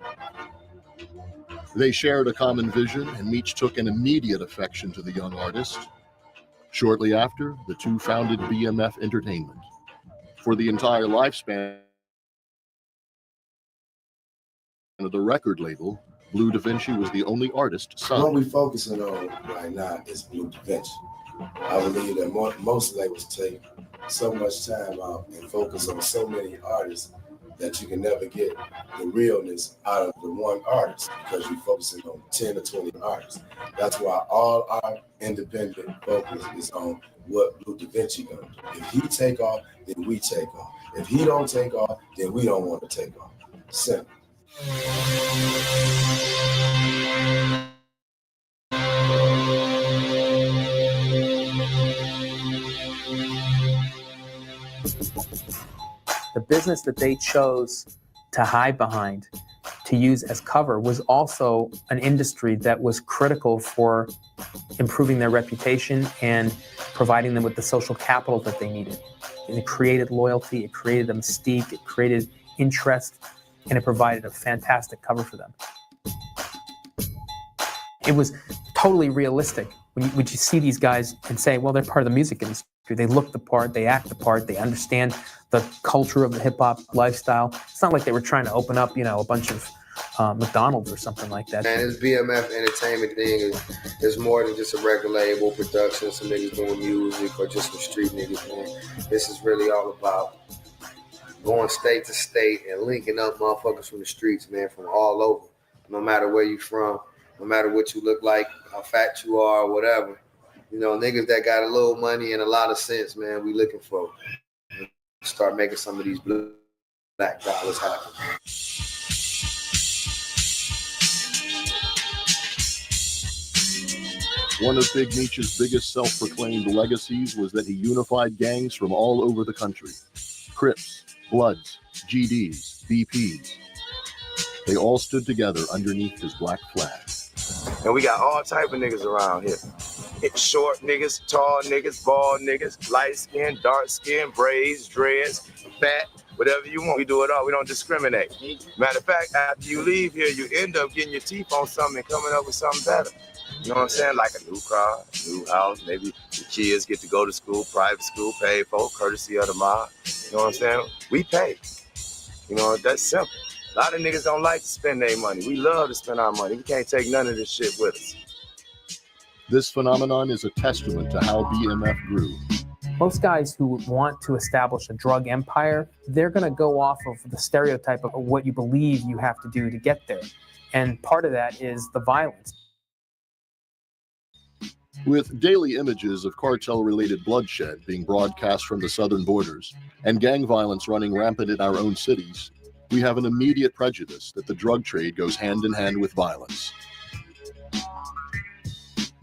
They shared a common vision, and Meech took an immediate affection to the young artist. Shortly after, the two founded BMF Entertainment. For the entire lifespan of the record label, Blue Da Vinci was the only artist signed. What we're focusing on right now is Blue Da Vinci. I believe that most labels take so much time out and focus on so many artists that you can never get the realness out of the one artist because you're focusing on 10 or 20 artists. That's why all our independent focus is on what Blue Da Vinci gonna do. If he take off, then we take off. If he don't take off, then we don't want to take off. Simple. The business that they chose to hide behind, to use as cover, was also an industry that was critical for improving their reputation and providing them with the social capital that they needed. And it created loyalty, it created a mystique, it created interest, and it provided a fantastic cover for them. It was totally realistic when you see these guys and say, well, they're part of the music industry. They look the part, they act the part, they understand the culture of the hip-hop lifestyle. It's not like they were trying to open up, a bunch of McDonald's or something like that. And this BMF entertainment thing is more than just a record label production, some niggas doing music or just some street niggas, man. This is really all about going state to state and linking up motherfuckers from the streets, man, from all over. No matter where you from, no matter what you look like, how fat you are, or whatever. Niggas that got a little money and a lot of sense, man, we looking for. Start making some of these black dollars happen. One of Big Meech's biggest self-proclaimed legacies was that he unified gangs from all over the country. Crips, Bloods, GDs, BPs. They all stood together underneath his black flag. And we got all type of niggas around here. It's short niggas, tall niggas, bald niggas, light skin, dark skin, braids, dreads, fat, whatever you want. We do it all. We don't discriminate. Matter of fact, after you leave here, you end up getting your teeth on something and coming up with something better. You know what I'm saying? Like a new car, new house. Maybe the kids get to go to school, private school, paid for, courtesy of the mob. You know what I'm saying? We pay. That's simple. A lot of niggas don't like to spend their money. We love to spend our money. We can't take none of this shit with us. This phenomenon is a testament to how BMF grew. Most guys who want to establish a drug empire, they're going to go off of the stereotype of what you believe you have to do to get there. And part of that is the violence. With daily images of cartel-related bloodshed being broadcast from the southern borders and gang violence running rampant in our own cities, we have an immediate prejudice that the drug trade goes hand in hand with violence.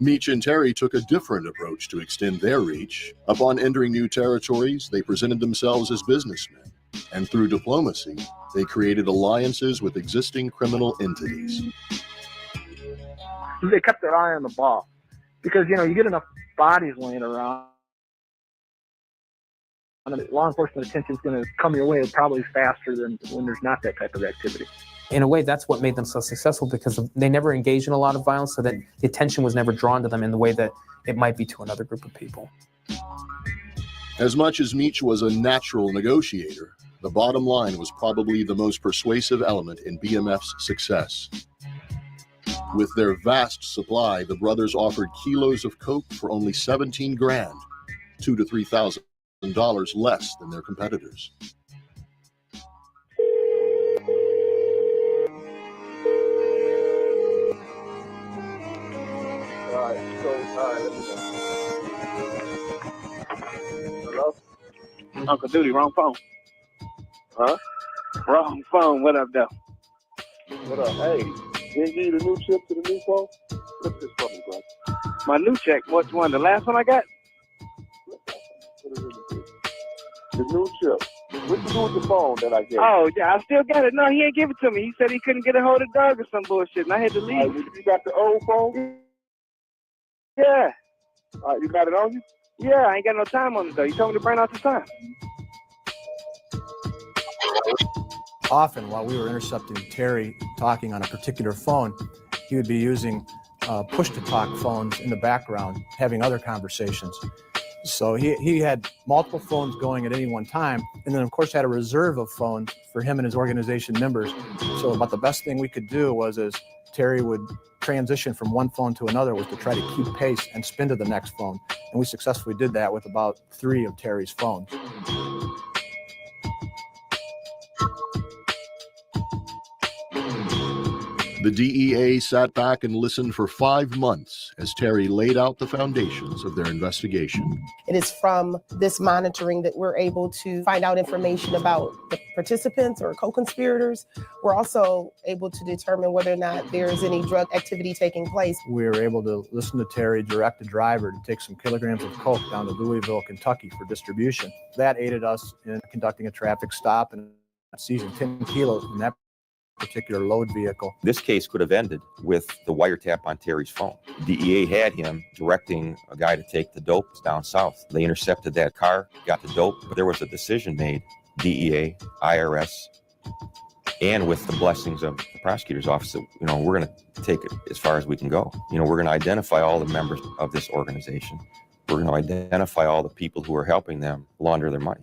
Meech and Terry took a different approach to extend their reach. Upon entering new territories, they presented themselves as businessmen, and through diplomacy, they created alliances with existing criminal entities. They kept their eye on the ball because, you get enough bodies laying around, and law enforcement attention is going to come your way probably faster than when there's not that type of activity. In a way, that's what made them so successful, because they never engaged in a lot of violence, so that the attention was never drawn to them in the way that it might be to another group of people. As much as Meech was a natural negotiator, the bottom line was probably the most persuasive element in BMF's success. With their vast supply, the brothers offered kilos of coke for only $17 grand, $2,000 to $3,000 less than their competitors. Hello? Uncle Duty, wrong phone. Huh? Wrong phone. What up, though? What up? Hey, didn't give you the new chip to the new phone? What's this for me, bro? My new check? Which one? The last one I got? The new chip. What you do with the phone that I gave? Oh, yeah, I still got it. No, he ain't give it to me. He said he couldn't get a hold of Doug or some bullshit, and I had to leave. You got the old phone? Yeah. You got it on you? Yeah, I ain't got no time on it, though. You told me to burn out the time. Often, while we were intercepting Terry talking on a particular phone, he would be using push-to-talk phones in the background, having other conversations. So he had multiple phones going at any one time, and then, of course, had a reserve of phones for him and his organization members. So about the best thing we could do was, as Terry would transition from one phone to another, was to try to keep pace and spin to the next phone. And we successfully did that with about 3 of Terry's phones. The DEA sat back and listened for 5 months as Terry laid out the foundations of their investigation. It is from this monitoring that we're able to find out information about the participants or co-conspirators. We're also able to determine whether or not there is any drug activity taking place. We were able to listen to Terry direct a driver to take some kilograms of coke down to Louisville, Kentucky for distribution. That aided us in conducting a traffic stop and seizing 10 kilos in that particular load vehicle. This case could have ended with the wiretap on Terry's phone. DEA had him directing a guy to take the dope down south. They intercepted that car, got the dope, but there was a decision made, DEA, IRS, and with the blessings of the prosecutor's office, that, we're going to take it as far as we can go. We're going to identify all the members of this organization. We're going to identify all the people who are helping them launder their money.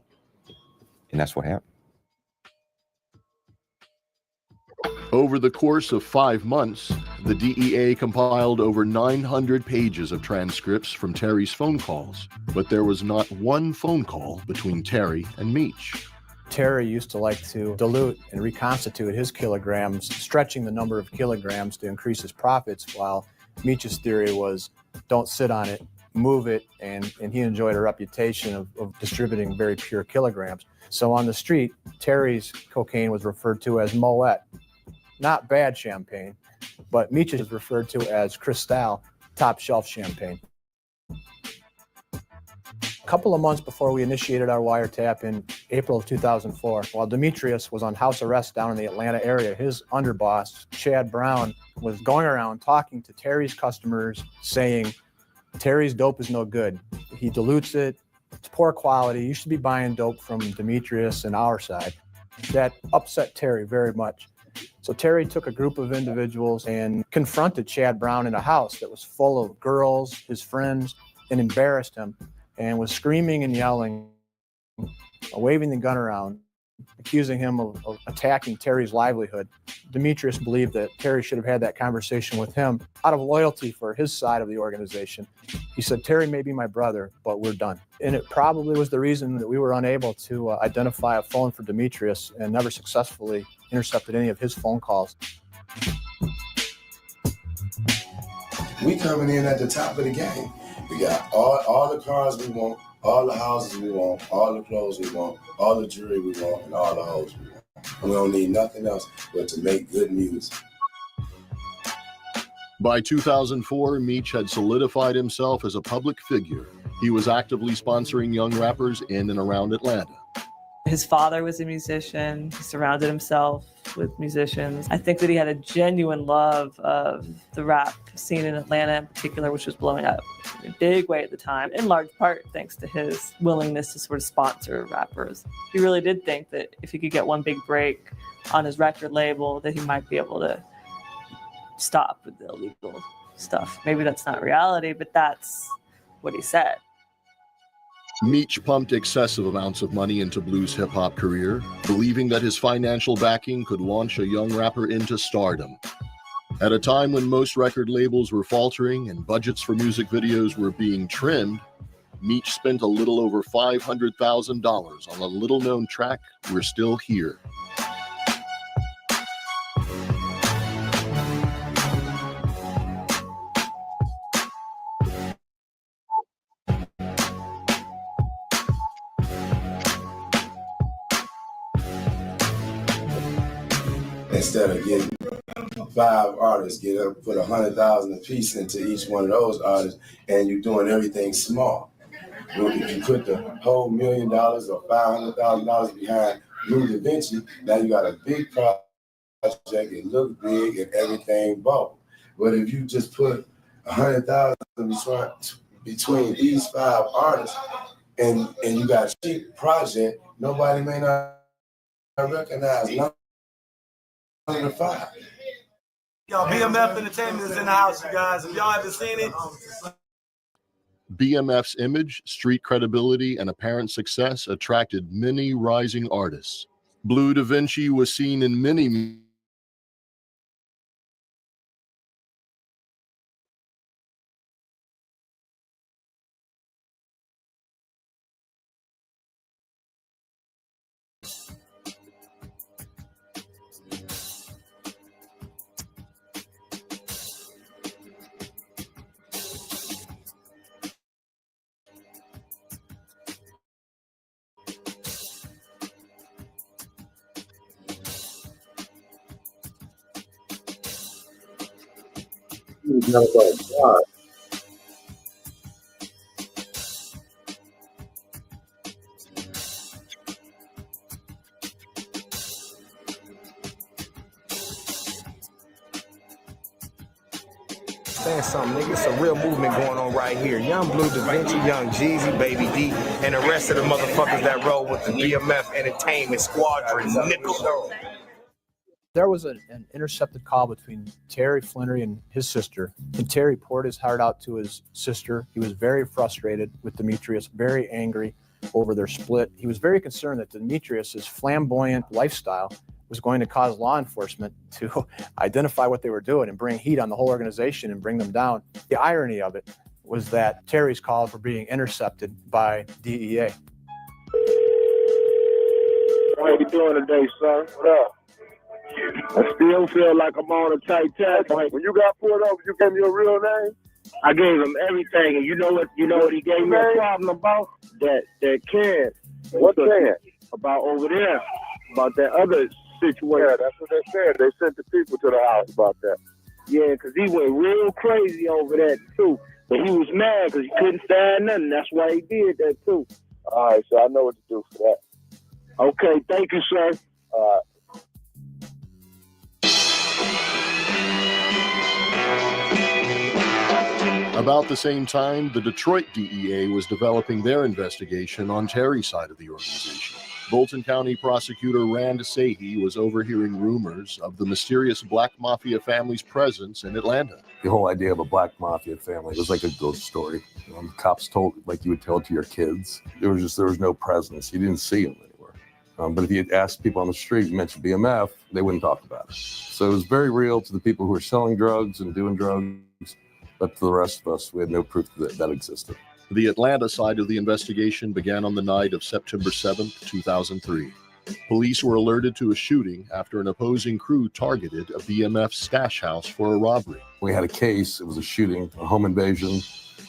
And that's what happened. Over the course of 5 months, the DEA compiled over 900 pages of transcripts from Terry's phone calls, but there was not one phone call between Terry and Meach. Terry used to like to dilute and reconstitute his kilograms, stretching the number of kilograms to increase his profits, while Meach's theory was don't sit on it, move it, and he enjoyed a reputation of distributing very pure kilograms. So on the street, Terry's cocaine was referred to as Moet. Not bad champagne, but Meach is referred to as Cristal, top shelf champagne. A couple of months before we initiated our wiretap in April of 2004, while Demetrius was on house arrest down in the Atlanta area, his underboss, Chad Brown, was going around talking to Terry's customers saying, Terry's dope is no good. He dilutes it, it's poor quality. You should be buying dope from Demetrius and our side. That upset Terry very much. So Terry took a group of individuals and confronted Chad Brown in a house that was full of girls, his friends, and embarrassed him, and was screaming and yelling, waving the gun around, accusing him of attacking Terry's livelihood. Demetrius believed that Terry should have had that conversation with him out of loyalty for his side of the organization. He said, Terry may be my brother, but we're done. And it probably was the reason that we were unable to identify a phone for Demetrius and never successfully intercepted any of his phone calls. We coming in at the top of the game. We got all the cars we want, all the houses we want, all the clothes we want, all the jewelry we want, and all the hoes we want. And we don't need nothing else but to make good music. By 2004, Meach had solidified himself as a public figure. He was actively sponsoring young rappers in and around Atlanta. His father was a musician. He surrounded himself with musicians. I think that he had a genuine love of the rap scene in Atlanta in particular, which was blowing up in a big way at the time, in large part thanks to his willingness to sort of sponsor rappers. He really did think that if he could get one big break on his record label, that he might be able to stop with the illegal stuff. Maybe that's not reality, but that's what he said. Meach pumped excessive amounts of money into Blue's hip-hop career, believing that his financial backing could launch a young rapper into stardom. At a time when most record labels were faltering and budgets for music videos were being trimmed, Meach spent a little over $500,000 on a little-known track, We're Still Here. Instead of getting 5 artists, put 100,000 a piece into each one of those artists, and you're doing everything small. If you put the whole $1 million or $500,000 behind Blue Da Vinci, now you got a big project. It look big and everything bold. But if you just put 100,000 between these 5 artists, and you got a cheap project, nobody may not recognize none of the 5. Yo, BMF Entertainment is in the house, you guys. If y'all haven't seen it, BMF's image, street credibility, and apparent success attracted many rising artists. Blue Da Vinci was seen in many Saying something, nigga. It's a real movement going on right here. Young Blue Da Vinci, Young Jeezy, Baby D, and the rest of the motherfuckers that roll with the BMF Entertainment Squadron, nickel. There was an intercepted call between Terry Flannery and his sister, and Terry poured his heart out to his sister. He was very frustrated with Demetrius, very angry over their split. He was very concerned that Demetrius's flamboyant lifestyle was going to cause law enforcement to identify what they were doing and bring heat on the whole organization and bring them down. The irony of it was that Terry's calls were being intercepted by DEA. How you doing today, son? What up? I still feel like I'm on a tight task. When you got pulled over, you gave me your real name? I gave him everything, and you know what he gave me a problem about? That Ken. What Ken? About over there. About that other situation. Yeah, that's what they said. They sent the people to the house about that. Yeah, because he went real crazy over that, too. But he was mad because he couldn't stand nothing. That's why he did that, too. All right, so I know what to do for that. Okay, thank you, sir. All right. About the same time, the Detroit DEA was developing their investigation on Terry's side of the organization. Bolton County prosecutor Rand Sahi was overhearing rumors of the mysterious Black Mafia family's presence in Atlanta. The whole idea of a Black Mafia family was like a ghost story. Cops told, like you would tell it to your kids. There was no presence. You didn't see them anywhere. But if you had asked people on the street, you mentioned BMF, they wouldn't talk about it. So it was very real to the people who were selling drugs and doing drugs. But to the rest of us, we had no proof that existed. The Atlanta side of the investigation began on the night of September 7, 2003. Police were alerted to a shooting after an opposing crew targeted a BMF stash house for a robbery. We had a case. It was a shooting, a home invasion,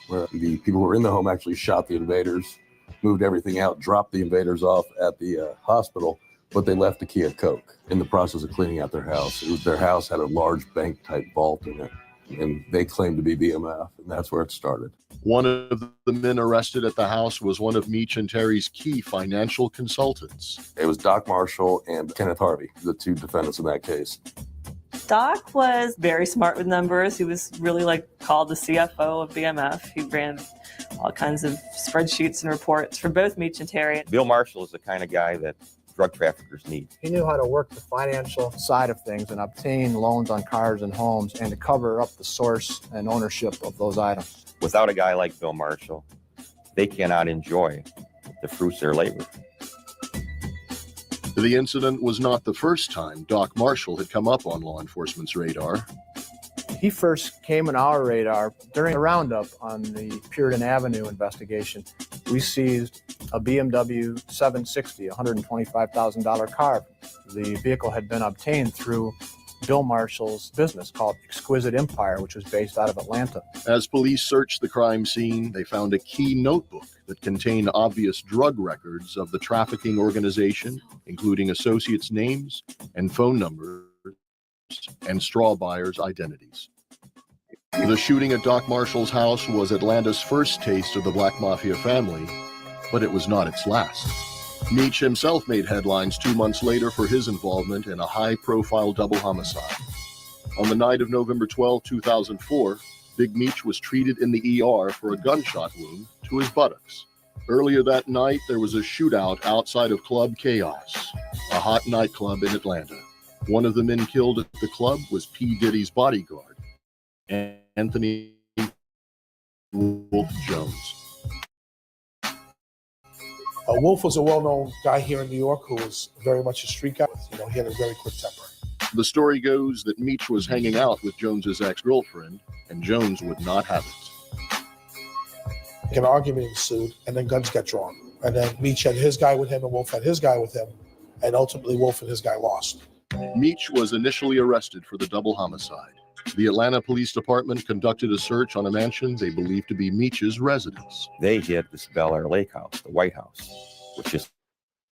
where the people who were in the home actually shot the invaders, moved everything out, dropped the invaders off at the hospital, but they left a key of coke in the process of cleaning out their house. Their house had a large bank-type vault in it, and they claimed to be BMF, and that's where it started. One of the men arrested at the house was one of Meach and Terry's key financial consultants. It was Doc Marshall and Kenneth Harvey, the 2 defendants in that case. Doc was very smart with numbers. He was really called the CFO of BMF. He ran all kinds of spreadsheets and reports for both Meach and Terry. Bill Marshall is the kind of guy that drug traffickers need. He knew how to work the financial side of things and obtain loans on cars and homes and to cover up the source and ownership of those items. Without a guy like Bill Marshall, they cannot enjoy the fruits of their labor. The incident was not the first time Doc Marshall had come up on law enforcement's radar. He first came on our radar during a roundup on the Puritan Avenue investigation. We seized a BMW 760, $125,000 car. The vehicle had been obtained through Bill Marshall's business called Exquisite Empire, which was based out of Atlanta. As police searched the crime scene, they found a key notebook that contained obvious drug records of the trafficking organization, including associates' names and phone numbers and straw buyers' identities. The shooting at Doc Marshall's house was Atlanta's first taste of the Black Mafia family, but it was not its last. Meach himself made headlines 2 months later for his involvement in a high-profile double homicide. On the night of November 12, 2004, Big Meach was treated in the ER for a gunshot wound to his buttocks. Earlier that night, there was a shootout outside of Club Chaos, a hot nightclub in Atlanta. One of the men killed at the club was P. Diddy's bodyguard, Anthony Wolf Jones. Wolf was a well-known guy here in New York who was very much a street guy. He had a very quick temper. The story goes that Meach was hanging out with Jones's ex-girlfriend, and Jones would not have it. An argument ensued, and then guns got drawn. And then Meach had his guy with him, and Wolf had his guy with him, and ultimately Wolf and his guy lost. Meach was initially arrested for the double homicide. The Atlanta Police Department conducted a search on a mansion they believed to be Meach's residence. They hit this Bel Air Lake house, the White House, which is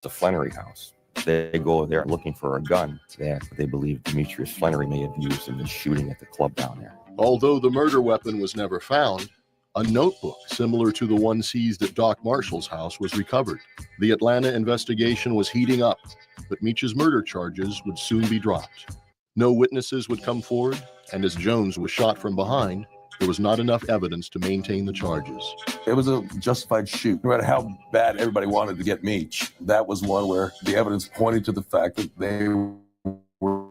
the Flannery house. They go there looking for a gun that they believe Demetrius Flannery may have used in the shooting at the club down there. Although the murder weapon was never found, a notebook similar to the one seized at Doc Marshall's house was recovered. The Atlanta investigation was heating up, but Meach's murder charges would soon be dropped. No witnesses would come forward, and as Jones was shot from behind, there was not enough evidence to maintain the charges. It was a justified shoot. No matter how bad everybody wanted to get Meach, that was one where the evidence pointed to the fact that they were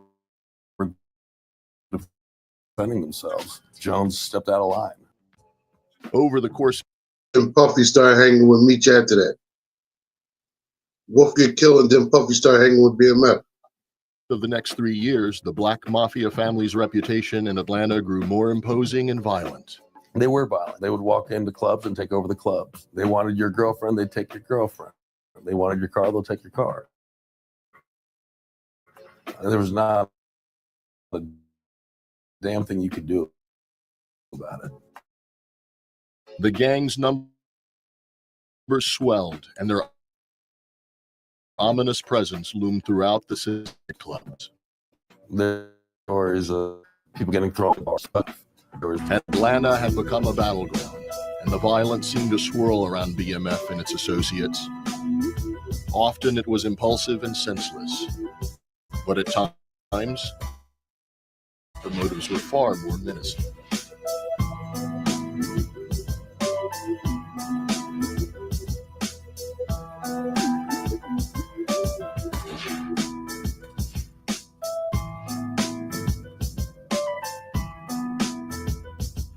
defending themselves. Jones stepped out of line. Over the course, and Puffy started hanging with Meach after that. Wolf get killed, and then Puffy started hanging with BMF. of the next 3 years, the Black Mafia family's reputation in Atlanta grew more imposing and violent. They were violent. They would walk into clubs and take over the clubs. They wanted your girlfriend, they'd take your girlfriend. They wanted your car, they'll take your car. There was not a damn thing you could do about it. The gang's numbers swelled, and their ominous presence loomed throughout the city clubs. There was people getting thrown in bars. Atlanta had become a battleground, and the violence seemed to swirl around BMF and its associates. Often it was impulsive and senseless, but at times, the motives were far more menacing.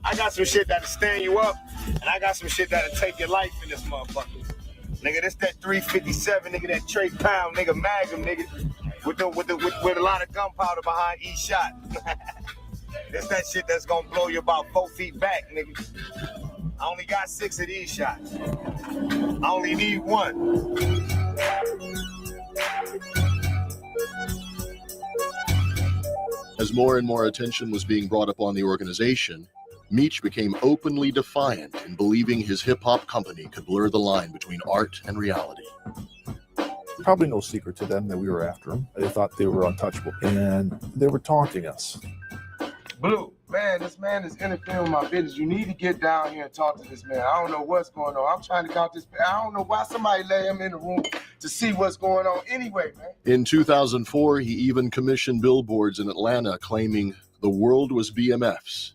I got some shit that'll stand you up, and I got some shit that'll take your life in this motherfucker. Nigga, this that 357, nigga, that Trey Pound, nigga, Magnum, nigga, with a lot of gunpowder behind each shot. This that shit that's gonna blow you about 4 feet back, nigga. I only got 6 of these shots. I only need 1. As more and more attention was being brought upon the organization, Meach became openly defiant in believing his hip-hop company could blur the line between art and reality. Probably no secret to them that we were after them. They thought they were untouchable, and they were taunting us. Blue, man, this man is interfering with my business. You need to get down here and talk to this man. I don't know what's going on. I'm trying to count this. I don't know why somebody let him in the room to see what's going on anyway, man. In 2004, he even commissioned billboards in Atlanta claiming the world was BMF's,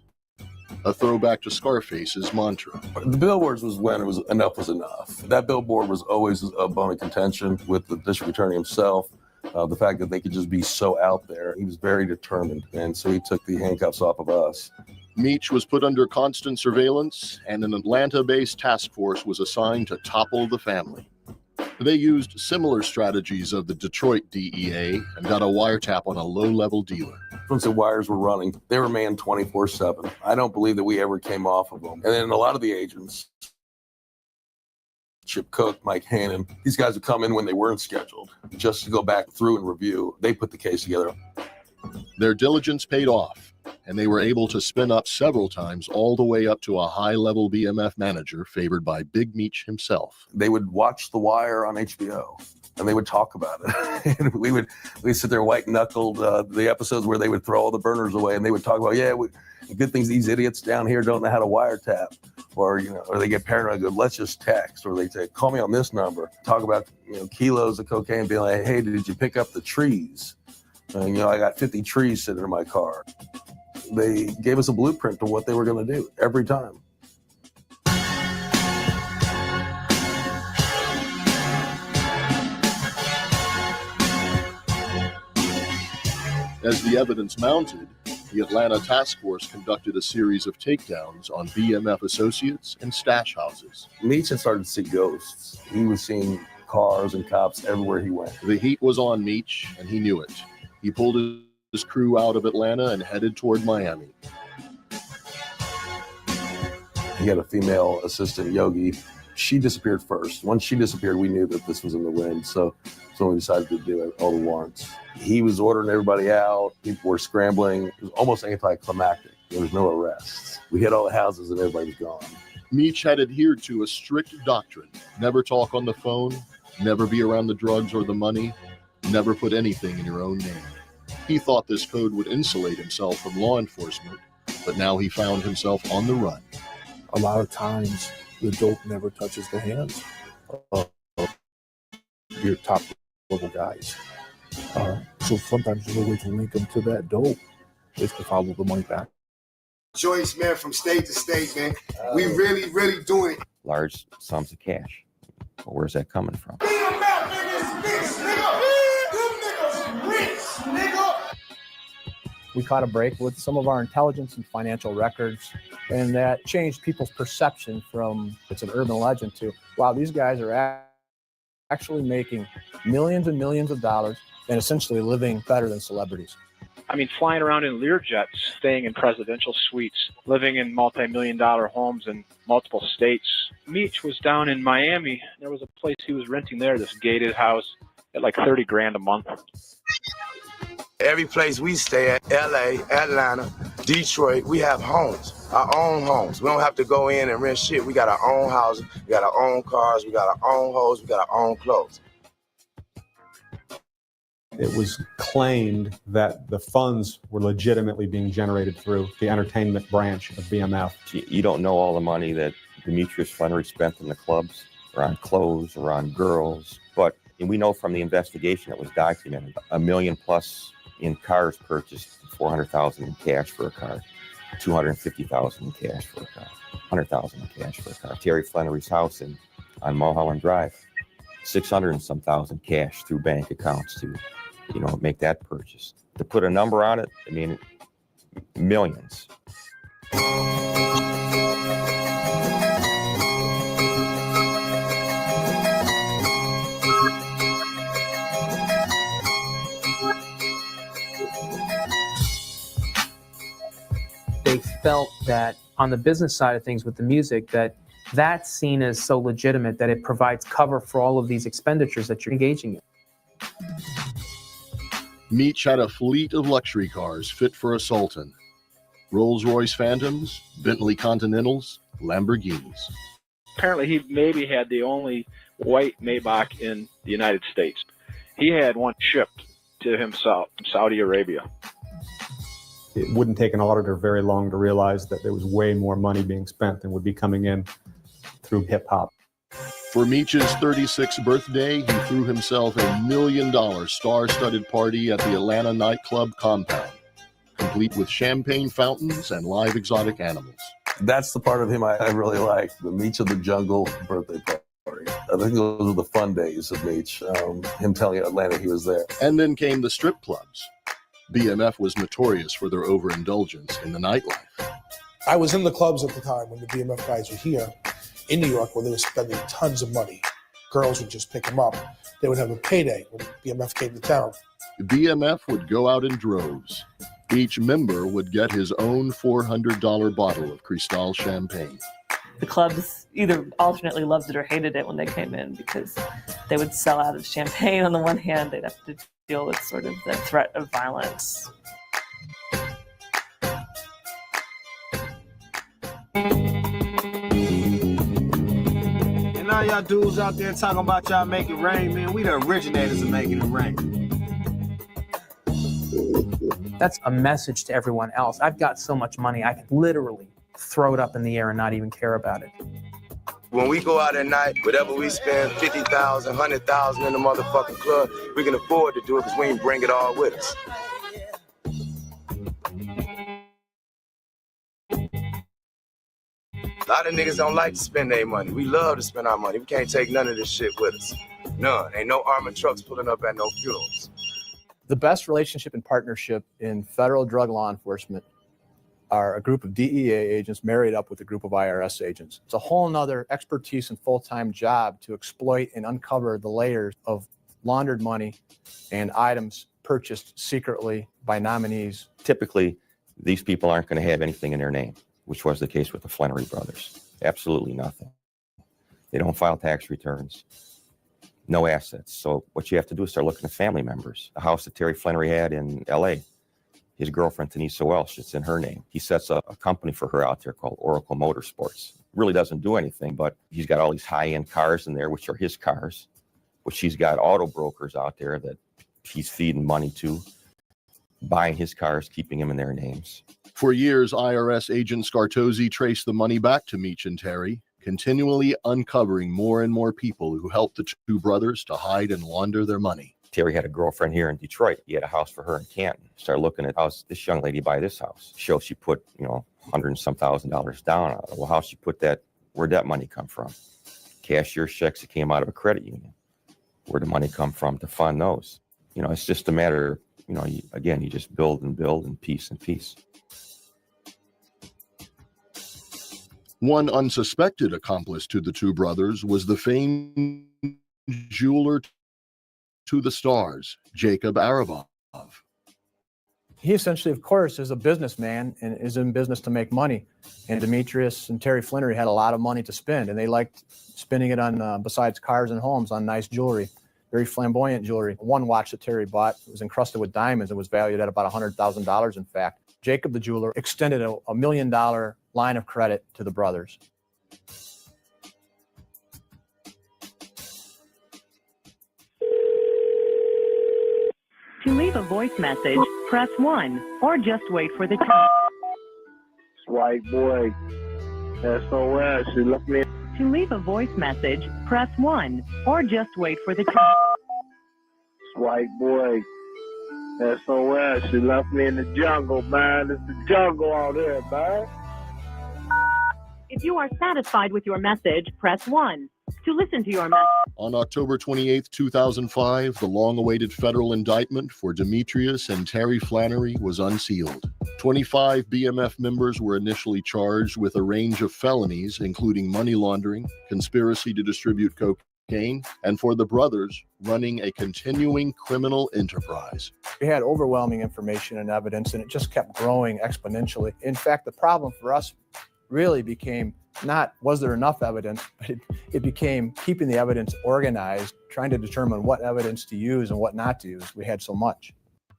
a throwback to Scarface's mantra. The billboards was when it was enough was enough. That billboard was always a bone of contention with the district attorney himself. The fact that they could just be so out there. He was very determined, and so he took the handcuffs off of us. Meach was put under constant surveillance, and an Atlanta-based task force was assigned to topple the family. They used similar strategies of the Detroit DEA and got a wiretap on a low-level dealer. Once the wires were running, they were manned 24/7. I don't believe that we ever came off of them. And then a lot of the agents, Chip Cook, Mike Hannon, these guys would come in when they weren't scheduled just to go back through and review. They put the case together. Their diligence paid off, and they were able to spin up several times all the way up to a high-level BMF manager favored by Big Meech himself. They would watch The Wire on HBO, and they would talk about it. And we'd sit there white-knuckled the episodes where they would throw all the burners away, and they would talk about, good things these idiots down here don't know how to wiretap. Or, or they get paranoid, go, let's just text. Or they say, call me on this number. Talk about, kilos of cocaine, being like, hey, did you pick up the trees? And, I got 50 trees sitting in my car. They gave us a blueprint to what they were going to do every time. As the evidence mounted, the Atlanta Task Force conducted a series of takedowns on BMF associates and stash houses. Meech had started to see ghosts. He was seeing cars and cops everywhere he went. The heat was on Meech, and he knew it. He pulled his crew out of Atlanta and headed toward Miami. He had a female assistant, Yogi. She disappeared first. Once she disappeared, we knew that this was in the wind, so we decided to do all the warrants. He was ordering everybody out. People were scrambling. It was almost anticlimactic. There was no arrests. We hit all the houses and everybody was gone. Meech had adhered to a strict doctrine: never talk on the phone, never be around the drugs or the money, never put anything in your own name. He thought this code would insulate himself from law enforcement, but now he found himself on the run. A lot of times, the dope never touches the hands of your top level guys. So sometimes the only way to link them to that dope is to follow the money back. Joints, man, from state to state, man. We really, really doing it. Large sums of cash. Well, where's that coming from? We caught a break with some of our intelligence and financial records, and that changed people's perception from it's an urban legend to, wow, these guys are actually making millions and millions of dollars and essentially living better than celebrities. I mean, flying around in Learjets, staying in presidential suites, living in multi-million-dollar homes in multiple states. Meech was down in Miami. There was a place he was renting there, this gated house, at like $30,000 a month. Every place we stay at, LA, Atlanta, Detroit, we have homes, our own homes. We don't have to go in and rent shit. We got our own houses, we got our own cars, we got our own hoes, we got our own clothes. It was claimed that the funds were legitimately being generated through the entertainment branch of BMF. You don't know all the money that Demetrius Flannery spent in the clubs or on clothes or on girls, but we know from the investigation it was documented. $1 million plus in cars purchased, $400,000 in cash for a car, $250,000 in cash for a car, $100,000 in cash for a car. Terry Flannery's house on Mulholland Drive, $600 and some thousand cash through bank accounts to, make that purchase. To put a number on it, I mean, millions. They felt that on the business side of things with the music, that's seen as so legitimate that it provides cover for all of these expenditures that you're engaging in. Meech had a fleet of luxury cars fit for a sultan. Rolls-Royce Phantoms, Bentley Continentals, Lamborghinis. Apparently, he maybe had the only white Maybach in the United States. He had one shipped to himself from Saudi Arabia. It wouldn't take an auditor very long to realize that there was way more money being spent than would be coming in through hip-hop. For Meech's 36th birthday, he threw himself a $1 million star-studded party at the Atlanta nightclub compound, complete with champagne fountains and live exotic animals. That's the part of him I really like, the Meech of the Jungle birthday party. I think those were the fun days of Meech, him telling Atlanta he was there. And then came the strip clubs. BMF was notorious for their overindulgence in the nightlife. I was in the clubs at the time when the BMF guys were here in New York, where they were spending tons of money. Girls would just pick them up. They would have a payday when BMF came to town. BMF would go out in droves. Each member would get his own $400 bottle of Cristal champagne. The clubs either alternately loved it or hated it when they came in because they would sell out of champagne on the one hand, they'd have to deal with sort of the threat of violence. And all y'all dudes out there talking about y'all make it rain, man, we the originators of making it rain. That's a message to everyone else. I've got so much money, I can literally throw it up in the air and not even care about it. When we go out at night, whatever we spend, 50,000, 100,000 in the motherfucking club, we can afford to do it because we ain't bring it all with us. A lot of niggas don't like to spend their money. We love to spend our money. We can't take none of this shit with us. None. Ain't no armored trucks pulling up at no funerals. The best relationship and partnership in federal drug law enforcement are a group of DEA agents married up with a group of IRS agents. It's a whole nother expertise and full-time job to exploit and uncover the layers of laundered money and items purchased secretly by nominees. Typically, these people aren't going to have anything in their name, which was the case with the Flannery brothers. Absolutely nothing. They don't file tax returns, no assets. So what you have to do is start looking at family members. The house that Terry Flannery had in LA, his girlfriend, Tanisa Welsh, it's in her name. He sets up a company for her out there called Oracle Motorsports. Really doesn't do anything, but he's got all these high-end cars in there, which are his cars, which he's got auto brokers out there that he's feeding money to, buying his cars, keeping them in their names. For years, IRS agent Scartozzi traced the money back to Meech and Terry, continually uncovering more and more people who helped the two brothers to hide and launder their money. Terry had a girlfriend here in Detroit. He had a house for her in Canton. Started looking at how's this young lady buy this house. Show she put, $100 and some thousand down. Well, how she put that? Where'd that money come from? Cashier's checks that came out of a credit union. Where'd the money come from to fund those? It's just a matter. You just build and piece and piece. One unsuspected accomplice to the two brothers was the famed jeweler to the stars, Jacob Arabov. He essentially, of course, is a businessman and is in business to make money. And Demetrius and Terry Flannery had a lot of money to spend, and they liked spending it on, besides cars and homes, on nice jewelry, very flamboyant jewelry. One watch that Terry bought was encrusted with diamonds and was valued at about $100,000, in fact. Jacob, the jeweler, extended a $1 million line of credit to the brothers. To leave a voice message, press 1 or just wait for the tone. White boy, SOS, she left me. To leave a voice message, press 1 or just wait for the tone. White boy, SOS, she left me in the jungle, man. It's the jungle out there, man. If you are satisfied with your message, press 1. To listen to your message. On October 28, 2005, the long-awaited federal indictment for Demetrius and Terry Flannery was unsealed. 25 BMF members were initially charged with a range of felonies, including money laundering, conspiracy to distribute cocaine, and for the brothers, running a continuing criminal enterprise. We had overwhelming information and evidence, and it just kept growing exponentially. In fact, the problem for us really became not was there enough evidence, but it became keeping the evidence organized, trying to determine what evidence to use and what not to use. We had so much.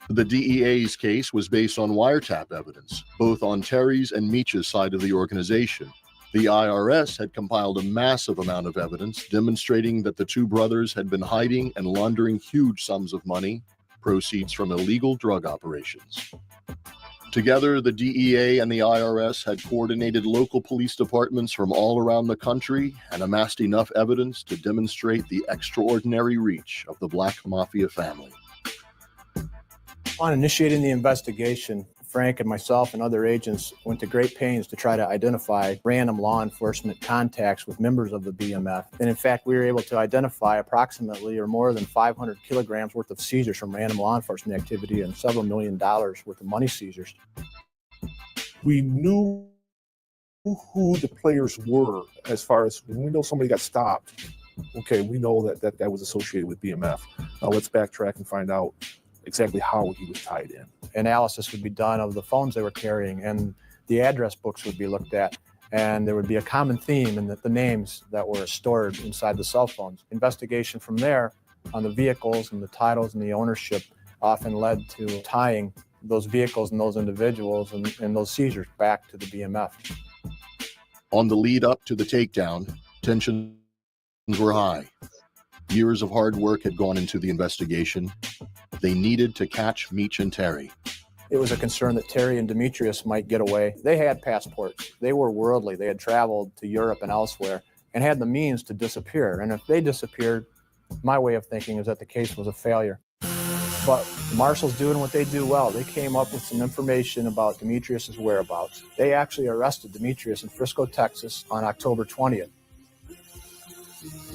The DEA's case was based on wiretap evidence, both on Terry's and Meech's side of the organization. The IRS had compiled a massive amount of evidence demonstrating that the two brothers had been hiding and laundering huge sums of money, proceeds from illegal drug operations. Together, the DEA and the IRS had coordinated local police departments from all around the country and amassed enough evidence to demonstrate the extraordinary reach of the Black Mafia family. On initiating the investigation, Frank and myself and other agents went to great pains to try to identify random law enforcement contacts with members of the BMF. And in fact, we were able to identify approximately or more than 500 kilograms worth of seizures from random law enforcement activity and several $1 million worth of money seizures. We knew who the players were as far as when we know somebody got stopped. Okay, we know that was associated with BMF. Now let's backtrack and find out exactly how he was tied in. Analysis would be done of the phones they were carrying, and the address books would be looked at, and there would be a common theme in the names that were stored inside the cell phones. Investigation from there on the vehicles and the titles and the ownership often led to tying those vehicles and those individuals and those seizures back to the BMF. On the lead up to the takedown, tensions were high. Years of hard work had gone into the investigation. They needed to catch Meech and Terry. It was a concern that Terry and Demetrius might get away. They had passports. They were worldly. They had traveled to Europe and elsewhere and had the means to disappear. And if they disappeared, my way of thinking is that the case was a failure. But the marshals doing what they do well, they came up with some information about Demetrius's whereabouts. They actually arrested Demetrius in Frisco, Texas on October 20th.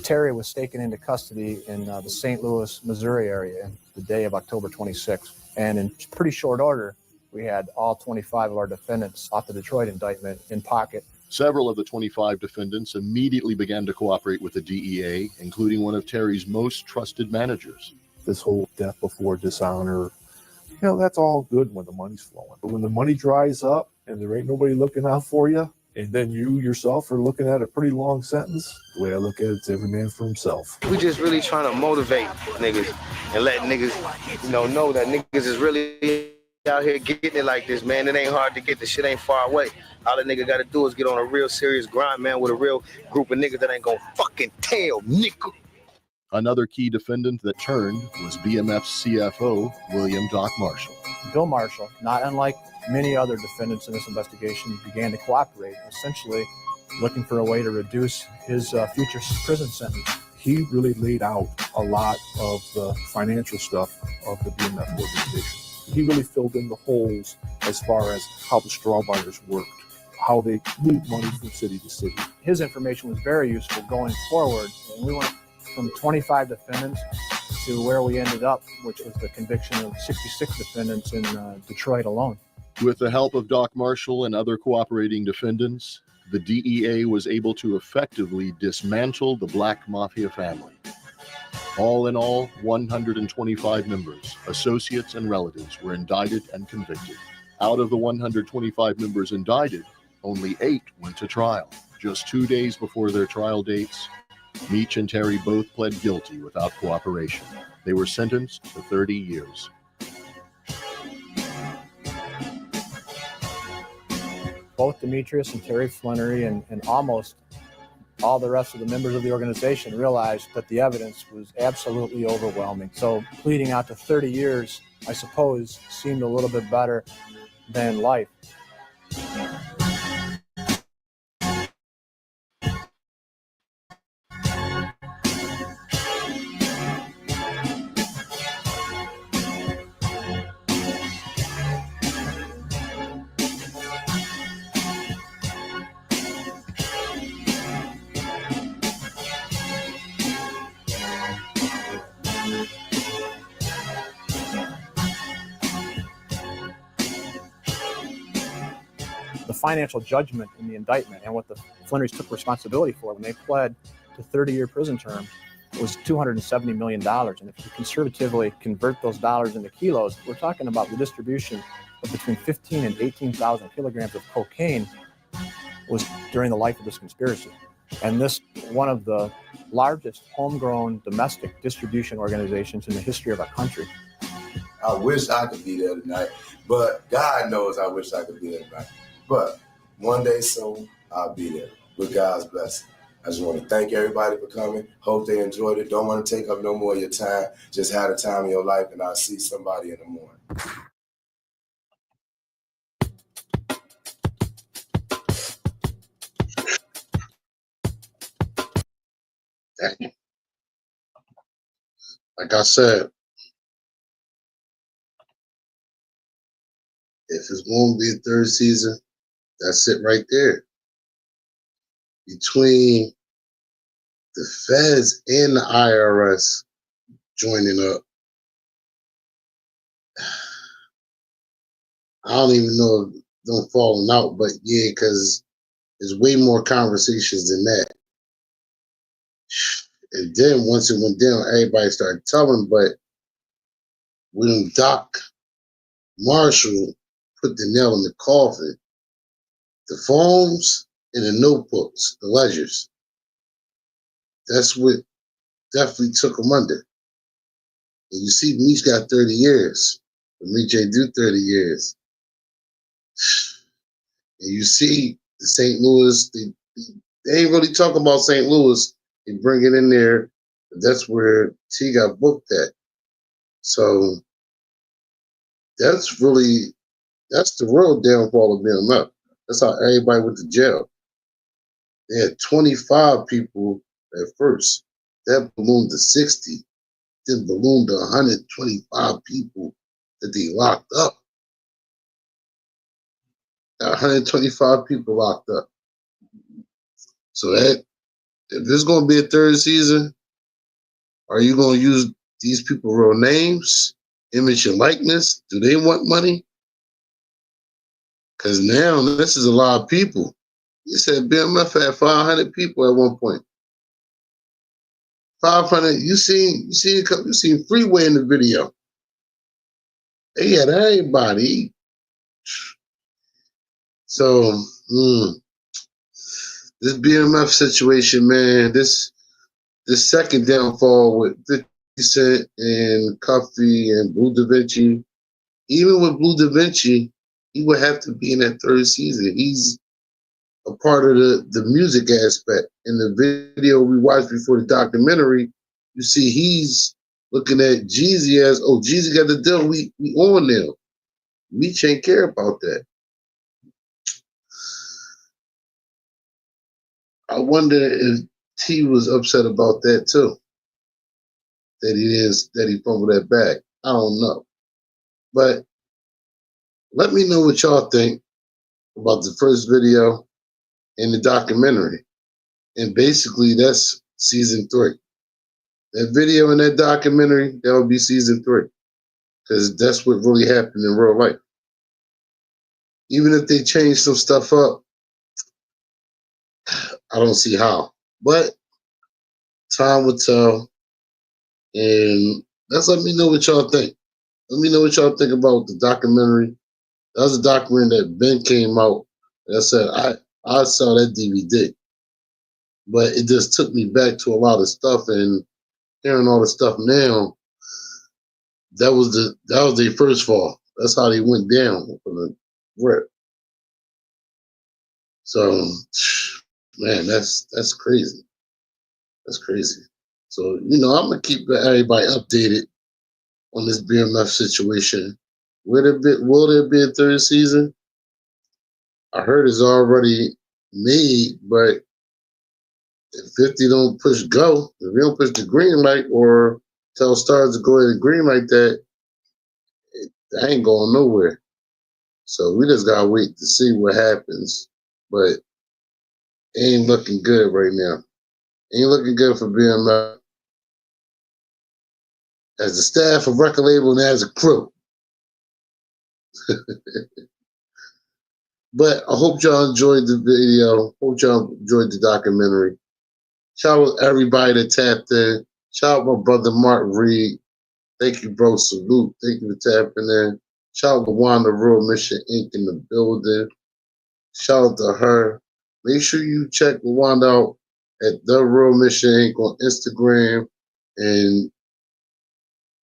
Terry was taken into custody in the St. Louis, Missouri area the day of October 26th. And in pretty short order, we had all 25 of our defendants off the Detroit indictment in pocket. Several of the 25 defendants immediately began to cooperate with the DEA, including one of Terry's most trusted managers. This whole death before dishonor, that's all good when the money's flowing. But when the money dries up and there ain't nobody looking out for you, and then you yourself are looking at a pretty long sentence, the way I look at it, it's every man for himself. We just really trying to motivate niggas and let niggas, know that niggas is really out here getting it like this, man. It ain't hard to get. The shit ain't far away. All a nigga gotta do is get on a real serious grind, man, with a real group of niggas that ain't gonna fucking tell, nigga. Another key defendant that turned was BMF's CFO, William Doc Marshall. Bill Marshall, not unlike many other defendants in this investigation, began to cooperate, essentially looking for a way to reduce his future prison sentence. He really laid out a lot of the financial stuff of the BMF organization. He really filled in the holes as far as how the straw buyers worked, how they moved money from city to city. His information was very useful going forward, and we went from 25 defendants to where we ended up, which was the conviction of 66 defendants in Detroit alone. With the help of Doc Marshall and other cooperating defendants, the DEA was able to effectively dismantle the Black Mafia family. All in all, 125 members, associates, and relatives were indicted and convicted. Out of the 125 members indicted, only 8 went to trial. Just 2 days before their trial dates, Meech and Terry both pled guilty without cooperation. They were sentenced to 30 years. Both Demetrius and Terry Flannery and almost all the rest of the members of the organization realized that the evidence was absolutely overwhelming. So pleading out to 30 years, I suppose, seemed a little bit better than life. The financial judgment in the indictment and what the Flannerys took responsibility for when they pled to 30-year prison term was $270 million. And if you conservatively convert those dollars into kilos, we're talking about the distribution of between 15 and 18,000 kilograms of cocaine was during the life of this conspiracy. And this, one of the largest homegrown domestic distribution organizations in the history of our country. I wish I could be there tonight, but God knows I wish I could be there tonight. But one day soon, I'll be there with God's blessing. I just want to thank everybody for coming. Hope they enjoyed it. Don't want to take up no more of your time. Just have the time of your life, and I'll see somebody in the morning. Like I said, if it's going to be a third season, that's it right there. Between the feds and the IRS joining up, I don't even know if them falling out, but yeah, because there's way more conversations than that. And then once it went down, everybody started telling, but when Doc Marshall put the nail in the coffin, the phones and the notebooks, the ledgers, that's what definitely took him under. And you see, Meech got 30 years. But Meech ain't do 30 years. And you see the St. Louis, they ain't really talking about St. Louis. They bring it in there. That's where T got booked at. So that's the real downfall of BMF. That's how everybody went to jail. They had 25 people at first. That ballooned to 60. Then ballooned to 125 people that they locked up. 125 people locked up. So that if there's going to be a third season, are you going to use these people real names, image and likeness? Do they want money? Because now this is a lot of people. You said BMF had 500 people at one point. 500. You seen Freeway in the video. They had everybody. So this BMF situation, man, this second downfall with 50 Cent and Cuffy and Blue Da Vinci, even with Blue Da Vinci, he would have to be in that third season. He's a part of the music aspect. In the video we watched before the documentary, you see he's looking at Jeezy as, oh, Jeezy got the deal, we on now. Meech ain't care about that. I wonder if T was upset about that too. That he fumbled that bag. I don't know. But let me know what y'all think about the first video and the documentary. And basically that's season 3. That video and that documentary, that would be season 3. Because that's what really happened in real life. Even if they change some stuff up, I don't see how. But time will tell. And let's let me know what y'all think. Let me know what y'all think about the documentary. That was a documentary that Ben came out. Like I said, I saw that DVD. But it just took me back to a lot of stuff, and hearing all the stuff now, that was their first fall. That's how they went down from the rip. So, man, that's crazy. That's crazy. So, I'm gonna keep everybody updated on this BMF situation. Will there be a third season? I heard it's already made, but if 50 don't push go, if we don't push the green light or tell Stars to go ahead and green light that, I ain't going nowhere. So we just gotta wait to see what happens. But it ain't looking good right now. Ain't looking good for BMF as a staff, a record label, and as a crew. But I hope y'all enjoyed the video. Hope y'all enjoyed the documentary. Shout out everybody that tapped in. Shout out my brother Mark Reed. Thank you, bro. Salute. Thank you for tapping in. Shout out to Wanda Real Mission Inc. in the building. Shout out to her. Make sure you check Wanda out at The Real Mission Inc. on Instagram. And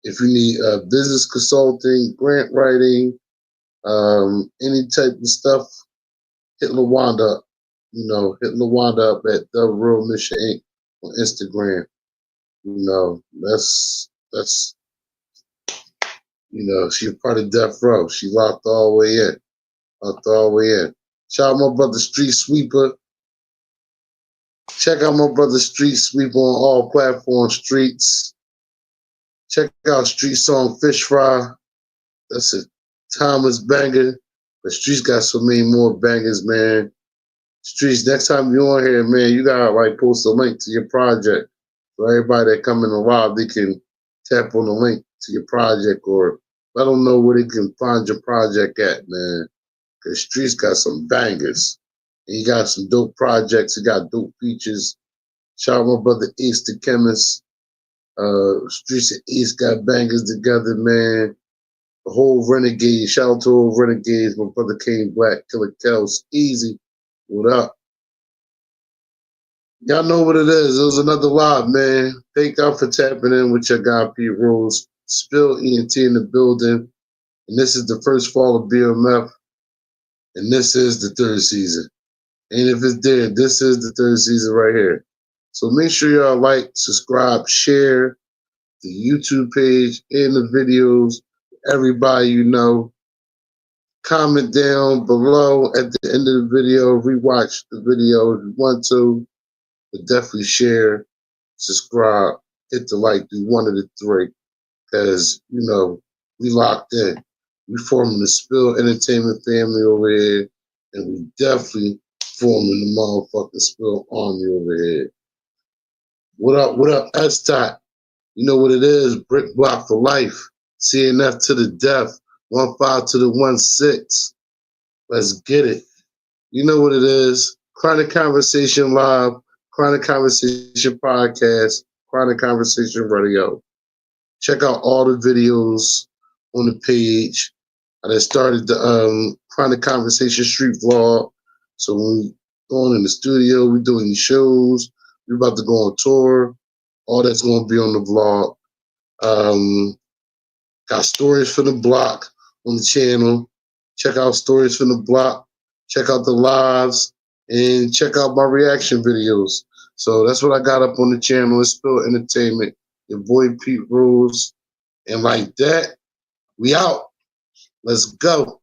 if you need business consulting, grant writing, any type of stuff, hit LaWanda up. Hit LaWanda up at The Real Mission Inc. on Instagram. That's she's part of Death Row. She locked all the way in. Locked all the way in. Shout out my brother Street Sweeper. Check out my brother Street Sweeper on all platform streets. Check out Street Song Fish Fry. That's a timeless banger. But Street's got so many more bangers, man. Streets, next time you're on here, man, you gotta post a link to your project. For everybody that come in a while, they can tap on the link to your project or let them know where they can find your project at, man. Because Streets got some bangers. And he got some dope projects. He got dope features. Shout out my brother Ace the Chemist. Streets and Ace got bangers together, man. the whole Renegade. Shout out to all Renegades. My brother King Black, Killer Kels, Easy. What up? Y'all know what it is. It was another live, man. Thank y'all for tapping in with your guy, Pete Rose. Spill ENT in the building. And this is the first fall of BMF. And this is the third season. And if it's dead, this is the third season right here. So make sure y'all like, subscribe, share the YouTube page and the videos. Everybody you know. Comment down below at the end of the video. Rewatch the video if you want to. But definitely share, subscribe, hit the like, do one of the three. Because, you know, we locked in. We forming the Spill Entertainment family over here. And we definitely forming the motherfucking Spill Army over here. What up, S-Tot? You know what it is, brick block for life. CNF to the death. 1-5 to the 1-6. Let's get it. You know what it is. Chronic Conversation Live, Chronic Conversation Podcast, Chronic Conversation Radio. Check out all the videos on the page. I just started the Chronic Conversation Street Vlog. So when we going in the studio, we doing shows, we're about to go on tour. All that's going to be on the vlog. Got Stories from the Block on the channel. Check out Stories from the Block. Check out the lives. And check out my reaction videos. So that's what I got up on the channel. It's Spill Entertainment. Your boy Pete Rose. And like that, we out. Let's go.